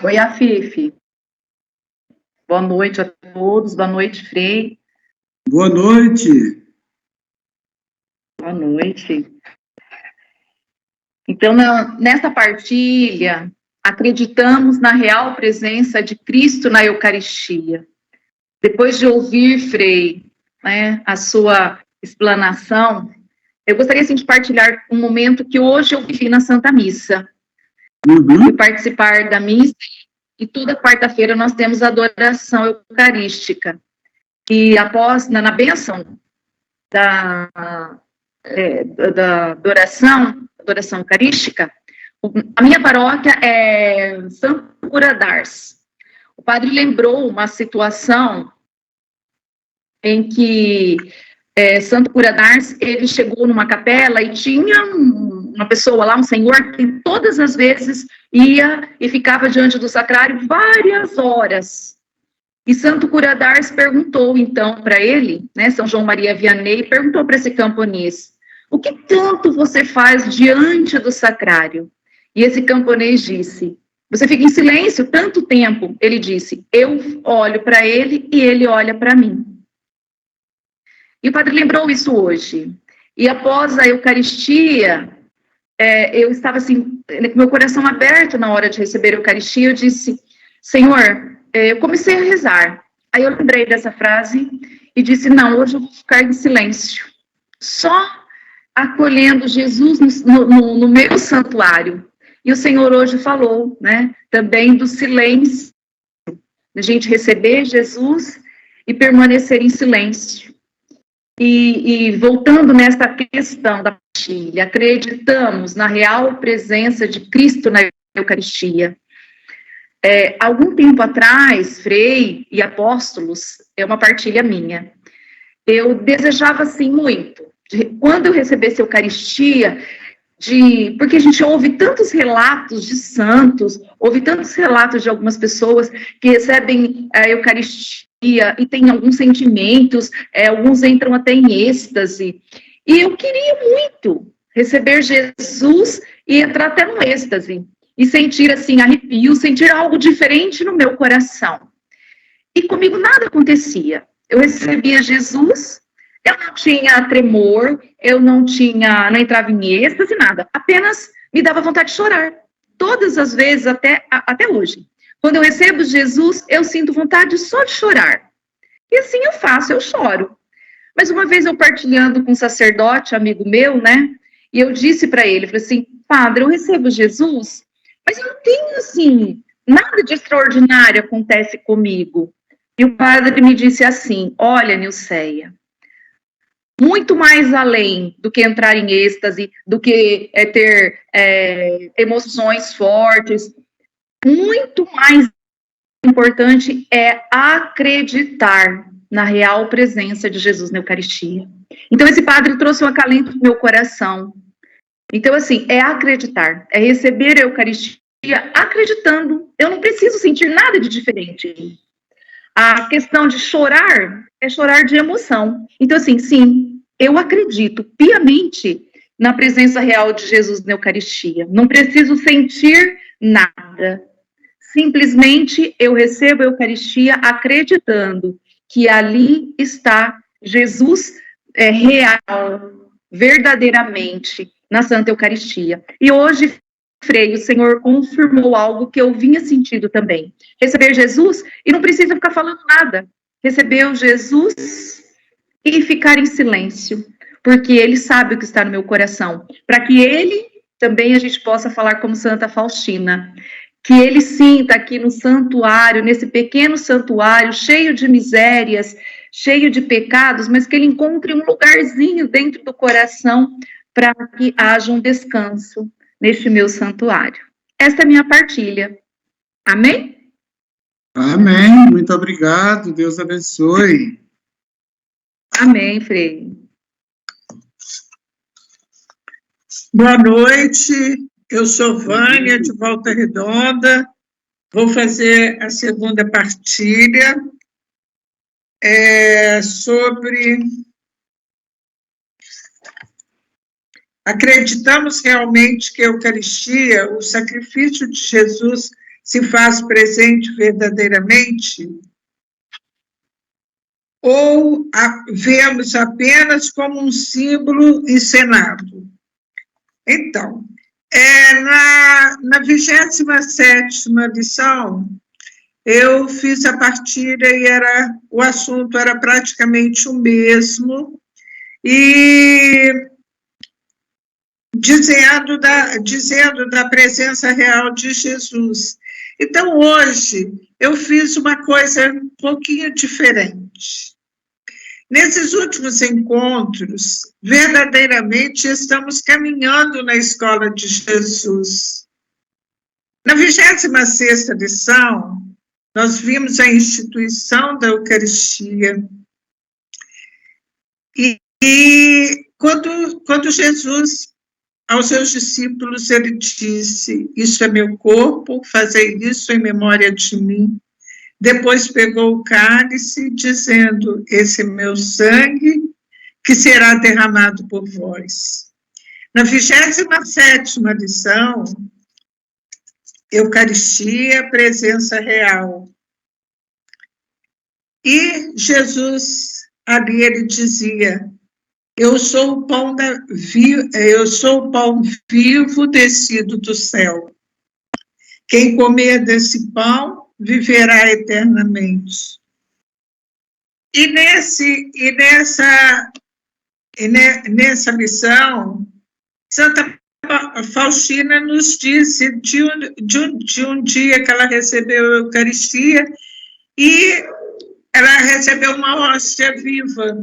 Oi, Afife. Boa noite a todos, boa noite, Frei. Boa noite. Boa noite. Então, nesta partilha, acreditamos na real presença de Cristo na Eucaristia. Depois de ouvir, Frei, né, a sua explanação, eu gostaria assim, de partilhar um momento que hoje eu vivi na Santa Missa. Fui participar da missa e toda quarta-feira nós temos a adoração eucarística. E após, na bênção da adoração eucarística, a minha paróquia é Santo Cura d'Ars. O padre lembrou uma situação em que Santo Cura d'Ars, ele chegou numa capela e tinha uma pessoa lá, um senhor, que todas as vezes ia e ficava diante do sacrário várias horas. E Santo Cura d'Ars perguntou, então, para ele, né, São João Maria Vianney, perguntou para esse camponês, o que tanto você faz diante do sacrário? E esse camponês disse, você fica em silêncio tanto tempo? Ele disse, eu olho para ele e ele olha para mim. E o padre lembrou isso hoje. E após a Eucaristia, eu estava assim, com meu coração aberto na hora de receber a Eucaristia, eu disse, Senhor, eu comecei a rezar. Aí eu lembrei dessa frase e disse, não, hoje eu vou ficar em silêncio. Só acolhendo Jesus no meu santuário. E o Senhor hoje falou, né, também do silêncio, da gente receber Jesus e permanecer em silêncio. E voltando nessa questão da partilha, acreditamos na real presença de Cristo na Eucaristia. Algum tempo atrás, Frei e apóstolos, é uma partilha minha, eu desejava assim muito, quando eu recebesse a Eucaristia, porque a gente ouve tantos relatos de santos, ouve tantos relatos de algumas pessoas que recebem a Eucaristia e tem alguns sentimentos, alguns entram até em êxtase, e eu queria muito receber Jesus e entrar até no êxtase, e sentir assim, arrepio, sentir algo diferente no meu coração. E comigo nada acontecia. Eu recebia Jesus, eu não tinha tremor, eu não entrava em êxtase, nada. Apenas me dava vontade de chorar. Todas as vezes, até hoje. Quando eu recebo Jesus, eu sinto vontade só de chorar. E assim eu faço, eu choro. Mas uma vez eu partilhando com um sacerdote, amigo meu, né? E eu disse para ele, falei assim, padre, eu recebo Jesus, mas eu não tenho, assim, nada de extraordinário acontece comigo. E o padre me disse assim, olha, Nilceia, muito mais além do que entrar em êxtase, do que ter emoções fortes, muito mais importante é acreditar na real presença de Jesus na Eucaristia. Então, esse padre trouxe um acalento no meu coração. Então, assim, é acreditar, é receber a Eucaristia acreditando. Eu não preciso sentir nada de diferente. A questão de chorar é chorar de emoção. Então, assim, sim, eu acredito piamente na presença real de Jesus na Eucaristia. Não preciso sentir nada. Simplesmente eu recebo a Eucaristia acreditando que ali está Jesus real, verdadeiramente, na Santa Eucaristia. E hoje, Frei, o Senhor confirmou algo que eu vinha sentindo também. Receber Jesus e não precisa ficar falando nada. Receber o Jesus e ficar em silêncio, porque Ele sabe o que está no meu coração. Para que Ele também a gente possa falar como Santa Faustina. Que Ele sinta aqui no santuário, nesse pequeno santuário, cheio de misérias, cheio de pecados, mas que Ele encontre um lugarzinho dentro do coração para que haja um descanso neste meu santuário. Esta é a minha partilha. Amém? Amém. Muito obrigado. Deus abençoe. Amém, Frei. Boa noite. Eu sou Vânia, de Volta Redonda. Vou fazer a segunda partilha sobre... Acreditamos realmente que a Eucaristia, o sacrifício de Jesus, se faz presente verdadeiramente? Ou vemos apenas como um símbolo encenado? Então, na 27ª lição, eu fiz a partilha e o assunto era praticamente o mesmo, e dizendo da presença real de Jesus. Então, hoje, eu fiz uma coisa um pouquinho diferente. Nesses últimos encontros, verdadeiramente estamos caminhando na escola de Jesus. Na 26ª lição, nós vimos a instituição da Eucaristia. E quando Jesus, aos seus discípulos, ele disse: isso é meu corpo, fazei isso em memória de mim. Depois pegou o cálice, dizendo: esse é meu sangue, que será derramado por vós. Na 27ª lição, Eucaristia, presença real. E Jesus, ali ele dizia: eu sou o pão vivo descido do céu. Quem comer desse pão viverá eternamente. E nessa lição, Santa Faustina nos disse de um dia que ela recebeu a Eucaristia e ela recebeu uma hóstia viva.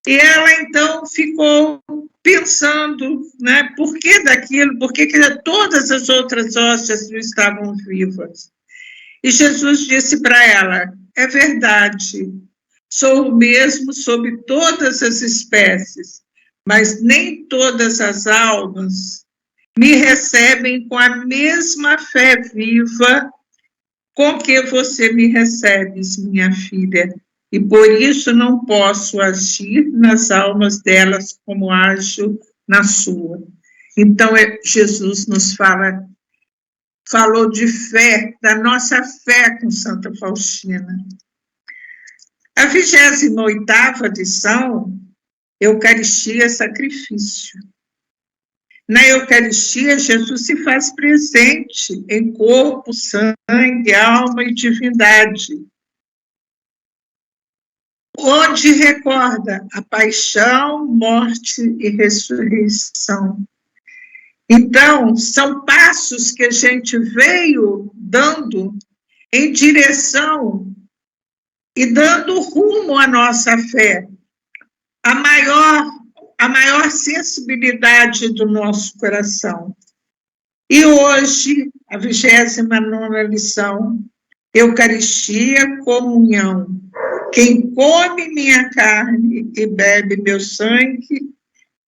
E ela, então, ficou pensando, né, por que daquilo, por que todas as outras hóstias não estavam vivas. E Jesus disse para ela: é verdade, sou o mesmo sobre todas as espécies, mas nem todas as almas me recebem com a mesma fé viva com que você me recebes, minha filha. E por isso não posso agir nas almas delas como ajo na sua. Então, Jesus nos falou de fé, da nossa fé com Santa Faustina. A 28ª lição, Eucaristia, sacrifício. Na Eucaristia, Jesus se faz presente em corpo, sangue, alma e divindade, onde recorda a paixão, morte e ressurreição. Então, são passos que a gente veio dando em direção e dando rumo à nossa fé, a maior sensibilidade do nosso coração. E hoje, a 29ª lição, Eucaristia, comunhão. Quem come minha carne e bebe meu sangue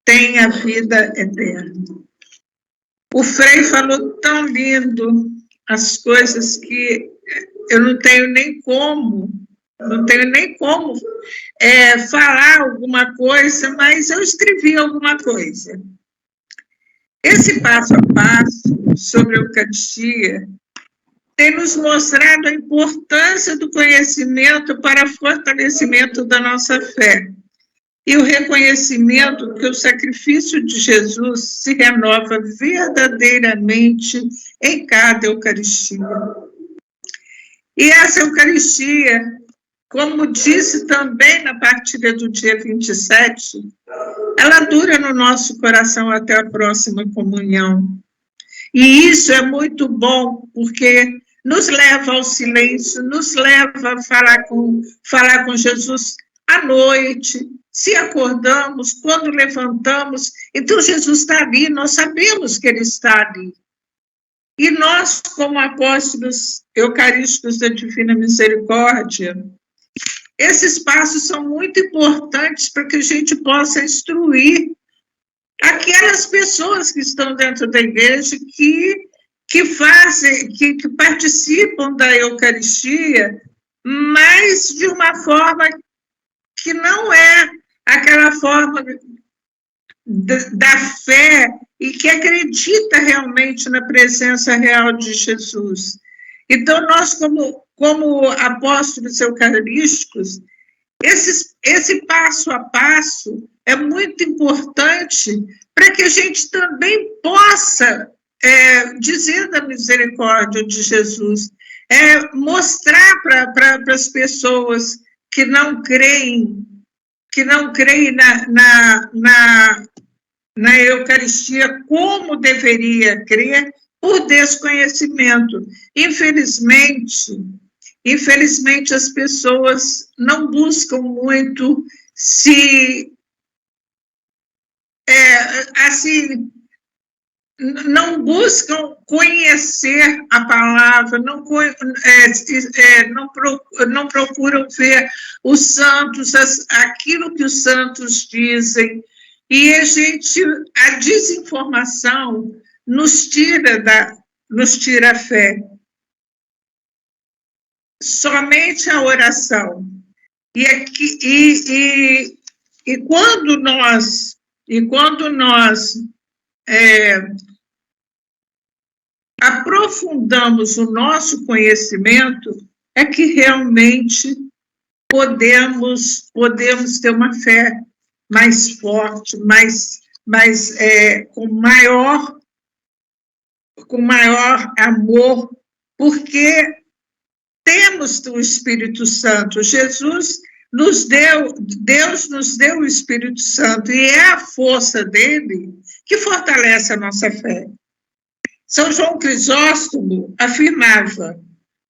tem a vida eterna. O Frei falou tão lindo as coisas que eu não tenho nem como falar alguma coisa, mas eu escrevi alguma coisa. Esse passo a passo sobre a Eucaristia tem nos mostrado a importância do conhecimento para o fortalecimento da nossa fé e o reconhecimento que o sacrifício de Jesus se renova verdadeiramente em cada Eucaristia. E essa Eucaristia, como disse também na partilha do dia 27, ela dura no nosso coração até a próxima comunhão. E isso é muito bom, porque nos leva ao silêncio, nos leva a falar com Jesus à noite, se acordamos, quando levantamos. Então, Jesus está ali, nós sabemos que ele está ali. E nós, como apóstolos eucarísticos da Divina Misericórdia, esses passos são muito importantes para que a gente possa instruir aquelas pessoas que estão dentro da igreja, que participam da Eucaristia, mas de uma forma que não é aquela forma da fé e que acredita realmente na presença real de Jesus. Então, nós, como apóstolos eucarísticos, esse passo a passo é muito importante para que a gente também possa dizer da misericórdia de Jesus, mostrar para as pessoas que não creem na Eucaristia como deveria crer, por desconhecimento. Infelizmente as pessoas não buscam muito não buscam conhecer a palavra, não procuram ver os santos, aquilo que os santos dizem, e a desinformação nos tira a fé. Somente a oração. E quando nós aprofundamos o nosso conhecimento, é que realmente podemos ter uma fé mais forte, com maior amor, porque temos o Espírito Santo. Deus nos deu o Espírito Santo, e é a força dele que fortalece a nossa fé. São João Crisóstomo afirmava: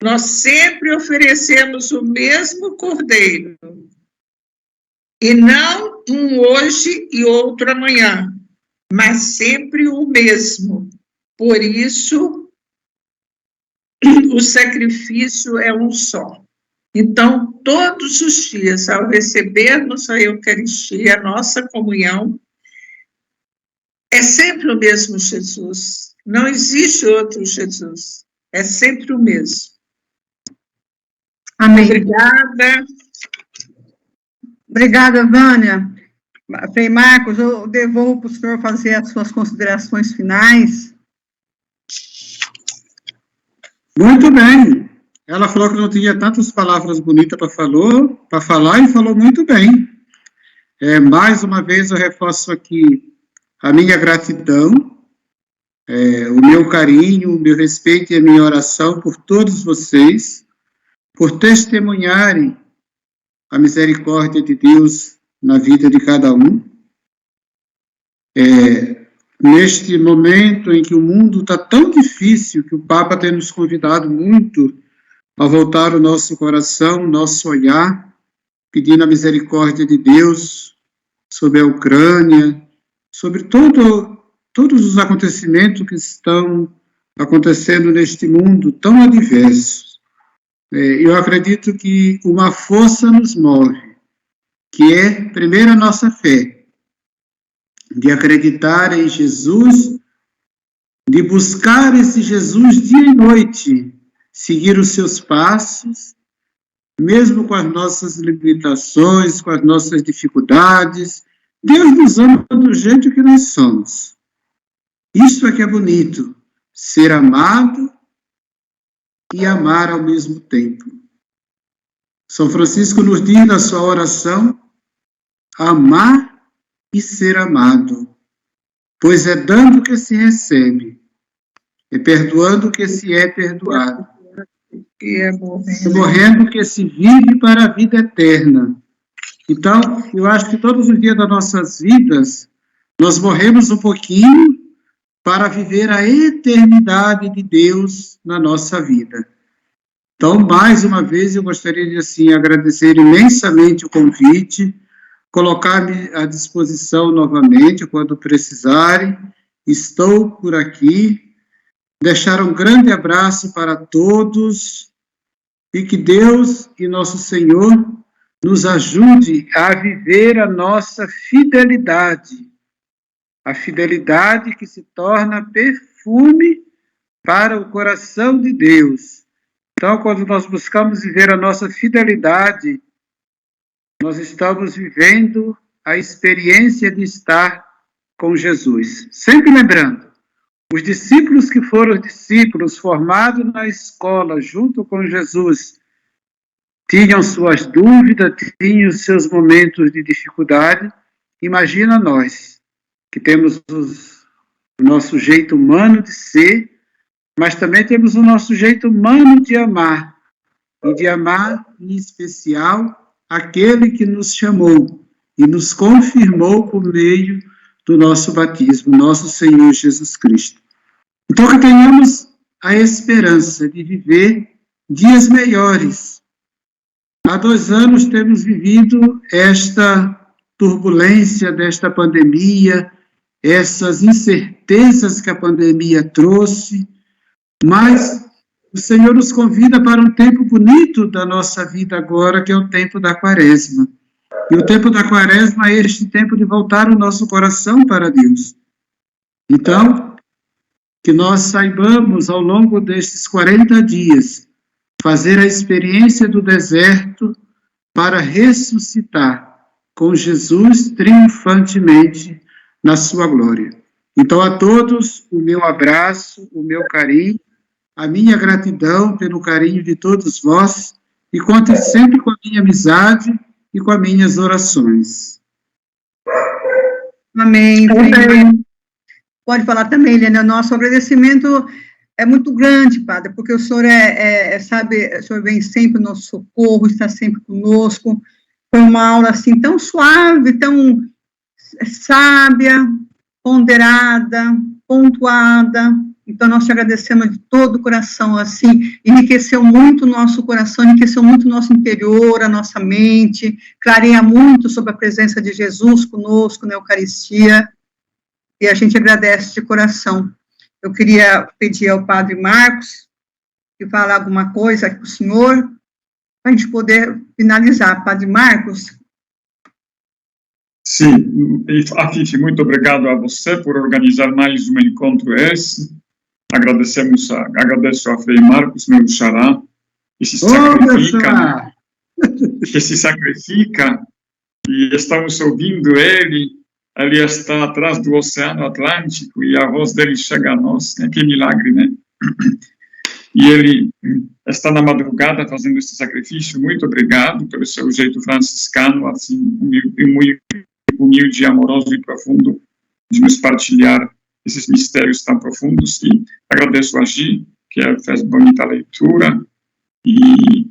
nós sempre oferecemos o mesmo cordeiro, e não um hoje e outro amanhã, mas sempre o mesmo. Por isso, o sacrifício é um só. Então, todos os dias, ao recebermos a Eucaristia, a nossa comunhão, é sempre o mesmo Jesus. Não existe outro Jesus. É sempre o mesmo. Amém. Obrigada. Obrigada, Vânia. Frei Marcos, eu devolvo para o senhor fazer as suas considerações finais. Muito bem. Ela falou que não tinha tantas palavras bonitas para falar e falou muito bem. Mais uma vez eu reforço aqui a minha gratidão, o meu carinho, o meu respeito e a minha oração por todos vocês, por testemunharem a misericórdia de Deus na vida de cada um. Neste momento em que o mundo está tão difícil, que o Papa tem nos convidado muito a voltar o nosso coração, o nosso olhar, pedindo a misericórdia de Deus sobre a Ucrânia, sobre todos os acontecimentos que estão acontecendo neste mundo tão adverso. Eu acredito que uma força nos move, que é, primeiro, a nossa fé, de acreditar em Jesus, de buscar esse Jesus dia e noite, seguir os seus passos, mesmo com as nossas limitações, com as nossas dificuldades. Deus nos ama do jeito que nós somos. Isso é que é bonito, ser amado e amar ao mesmo tempo. São Francisco nos diz na sua oração: amar e ser amado, pois é dando que se recebe, é perdoando que se é perdoado, é morrendo que se vive para a vida eterna. Então, eu acho que todos os dias das nossas vidas, nós morremos um pouquinho para viver a eternidade de Deus na nossa vida. Então, mais uma vez, eu gostaria de, assim, agradecer imensamente o convite, colocar-me à disposição novamente quando precisarem. Estou por aqui. Deixar um grande abraço para todos e que Deus e nosso Senhor nos ajude a viver a nossa fidelidade, a fidelidade que se torna perfume para o coração de Deus. Então, quando nós buscamos viver a nossa fidelidade, nós estamos vivendo a experiência de estar com Jesus. Sempre lembrando, os discípulos que foram discípulos formados na escola junto com Jesus, tinham suas dúvidas, tinham seus momentos de dificuldade. Imagina nós, que temos o nosso jeito humano de ser, mas também temos o nosso jeito humano de amar, e de amar em especial aquele que nos chamou e nos confirmou por meio do nosso batismo, nosso Senhor Jesus Cristo. Então, que tenhamos a esperança de viver dias melhores. Há 2 anos temos vivido esta turbulência desta pandemia, essas incertezas que a pandemia trouxe, mas o Senhor nos convida para um tempo bonito da nossa vida agora, que é o tempo da Quaresma. E o tempo da Quaresma é este tempo de voltar o nosso coração para Deus. Então, que nós saibamos, ao longo destes 40 dias, fazer a experiência do deserto para ressuscitar com Jesus triunfantemente na sua glória. Então, a todos, o meu abraço, o meu carinho, a minha gratidão pelo carinho de todos vós, e conte sempre com a minha amizade e com as minhas orações. Amém. Pode falar também, Helena. Nosso agradecimento é muito grande, Padre, porque o Senhor sabe, o Senhor vem sempre no nosso socorro, está sempre conosco. Foi uma aula, assim, tão suave, tão sábia, ponderada, pontuada. Então, nós te agradecemos de todo o coração, assim, enriqueceu muito o nosso coração, enriqueceu muito o nosso interior, a nossa mente, clareia muito sobre a presença de Jesus conosco na Eucaristia, e a gente agradece de coração. Eu queria pedir ao Padre Marcos que fale alguma coisa aqui para o senhor, para a gente poder finalizar. Padre Marcos? Sim, Fifi, muito obrigado a você por organizar mais um encontro esse. Agradeço a Frei Marcos, meu xará, que se sacrifica, e estamos ouvindo ele está atrás do Oceano Atlântico, e a voz dele chega a nós, né? Que milagre, né? E ele está na madrugada fazendo esse sacrifício. Muito obrigado pelo seu jeito franciscano, assim, muito humilde, amoroso e profundo, de nos partilhar esses mistérios tão profundos. E agradeço a Gi, que fez bonita leitura, e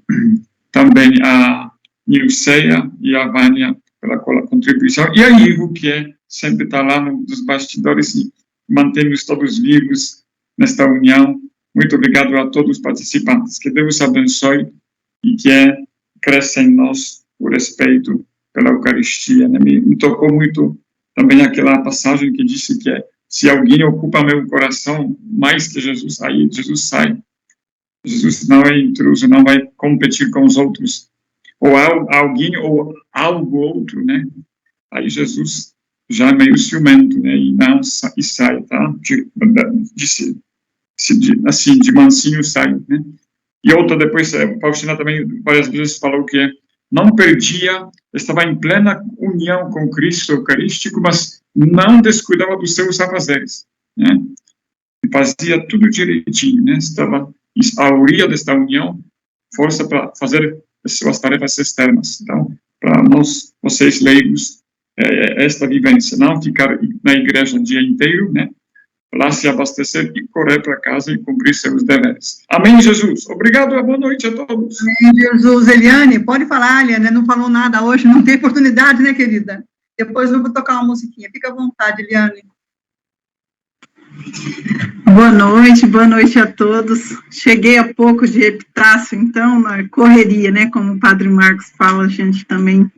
também a Nilceia e a Vânia pela contribuição, e a Ivo, que sempre está lá nos bastidores, e mantemos todos vivos nesta união. Muito obrigado a todos os participantes. Que Deus abençoe e que cresça em nós o respeito pela Eucaristia, né? Me tocou muito também aquela passagem que disse que se alguém ocupa meu coração mais que Jesus, aí Jesus sai. Jesus não é intruso, não vai competir com os outros, ou alguém ou algo outro, né? Aí Jesus já é meio ciumento, né? E sai, tá? De mansinho sai, né? E outra, depois, Faustina também várias vezes falou que não perdia, estava em plena união com Cristo Eucarístico, mas não descuidava dos seus afazeres, né? Fazia tudo direitinho, né? Estava à orilla desta união, força para fazer as suas tarefas externas. Então, para nós, vocês leigos, esta vivência, não ficar na igreja o dia inteiro, né? Lá se abastecer e correr para casa e cumprir seus deveres. Amém, Jesus. Obrigado e boa noite a todos. Amém, Jesus. Eliane, pode falar, Eliane, não falou nada hoje, não tem oportunidade, né, querida? Depois eu vou tocar uma musiquinha. Fica à vontade, Eliane. Boa noite a todos. Cheguei há pouco de Epitácio, então, na correria, né, como o Padre Marcos fala, a gente também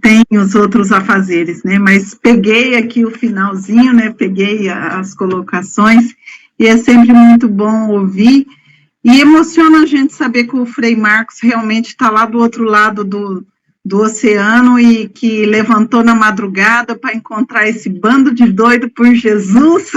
tem os outros afazeres, né, mas peguei aqui o finalzinho, né, peguei as colocações, e é sempre muito bom ouvir, e emociona a gente saber que o Frei Marcos realmente está lá do outro lado do oceano, e que levantou na madrugada para encontrar esse bando de doido por Jesus,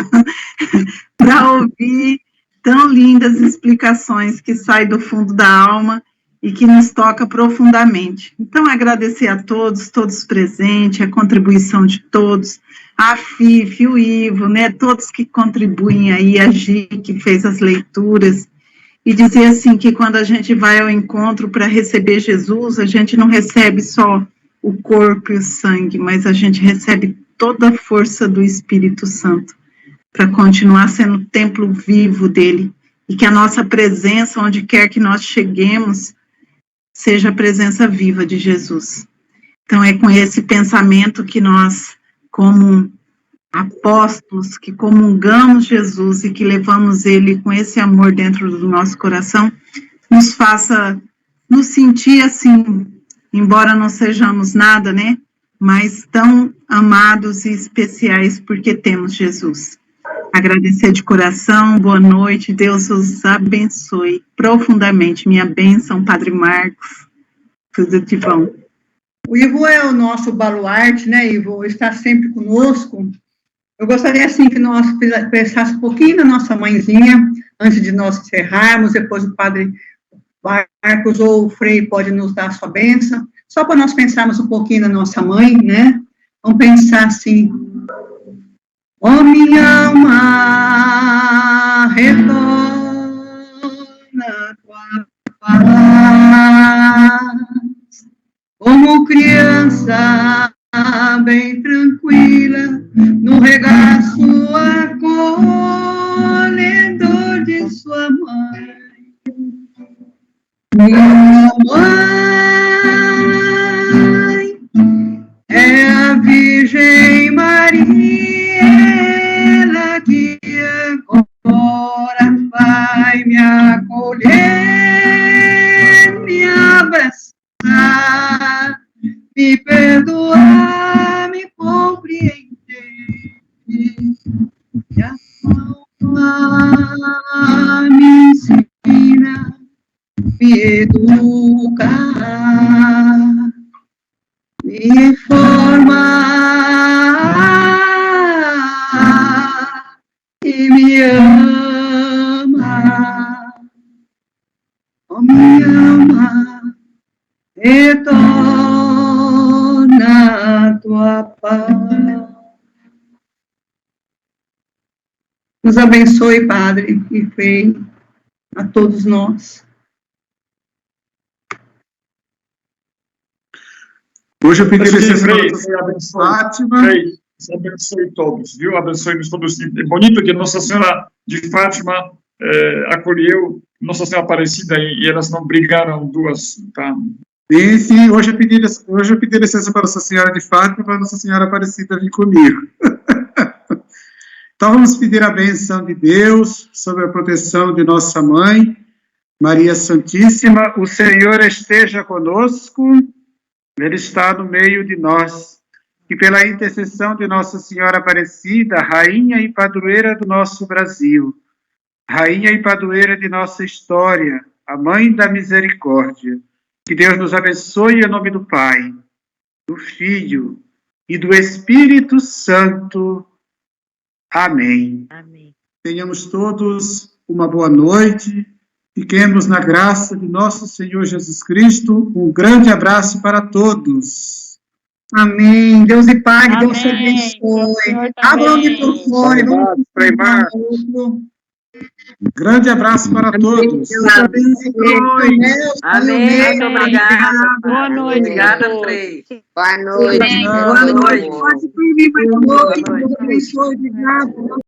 para ouvir tão lindas explicações que saem do fundo da alma, e que nos toca profundamente. Então, agradecer a todos presentes, a contribuição de todos, a Fifi, o Ivo, né, todos que contribuem aí, a Gi, que fez as leituras, e dizer assim, que quando a gente vai ao encontro para receber Jesus, a gente não recebe só o corpo e o sangue, mas a gente recebe toda a força do Espírito Santo, para continuar sendo o templo vivo dele, e que a nossa presença, onde quer que nós cheguemos, seja a presença viva de Jesus. Então, é com esse pensamento que nós, como apóstolos, que comungamos Jesus e que levamos Ele com esse amor dentro do nosso coração, nos faça nos sentir assim, embora não sejamos nada, né? Mas tão amados e especiais porque temos Jesus. Agradecer de coração, boa noite, Deus os abençoe profundamente. Minha bênção, Padre Marcos, tudo de bom. O Ivo é o nosso baluarte, né, Ivo? Está sempre conosco. Eu gostaria, assim, que nós pensássemos um pouquinho na nossa mãezinha, antes de nós encerrarmos, depois o Padre Marcos ou o Frei pode nos dar a sua bênção, só para nós pensarmos um pouquinho na nossa mãe, né? Vamos pensar assim: ó minha alma, retorna a tua paz, como criança bem tranquila, no regaço acolhedor de sua mãe. Minha mãe é a Virgem Maria, ela que agora vai me acolher, me abraçar, me perdoar, me compreender. E a alma me ensina, me educa, me forma e me ama. Oh, me ama, retorna a tua paz. Nos abençoe, Padre e Frei, a todos nós. Hoje eu pedi licença para Frei, Fátima. Frei, abençoe todos, viu? Abençoe-nos todos. É bonito que Nossa Senhora de Fátima acolheu Nossa Senhora Aparecida e elas não brigaram duas, tá? Sim, hoje eu pedi licença para Nossa Senhora de Fátima, para Nossa Senhora Aparecida vir comigo. Então, vamos pedir a benção de Deus sobre a proteção de nossa mãe, Maria Santíssima. O Senhor esteja conosco, Ele está no meio de nós. E pela intercessão de Nossa Senhora Aparecida, Rainha e Padroeira do nosso Brasil, Rainha e Padroeira de nossa história, a Mãe da Misericórdia, que Deus nos abençoe em nome do Pai, do Filho e do Espírito Santo. Amém. Amém. Tenhamos todos uma boa noite. Fiquemos na graça de nosso Senhor Jesus Cristo. Um grande abraço para todos. Amém. Deus e Pai, Amém. Deus te abençoe. Abra Abra o microfone. Vamos Freimar. Grande abraço para todos. Deus te abençoe. Amém. Muito obrigada. Boa noite. Obrigada, Frei. Boa noite. Boa noite. Pode vir, Deus te abençoe. Obrigado.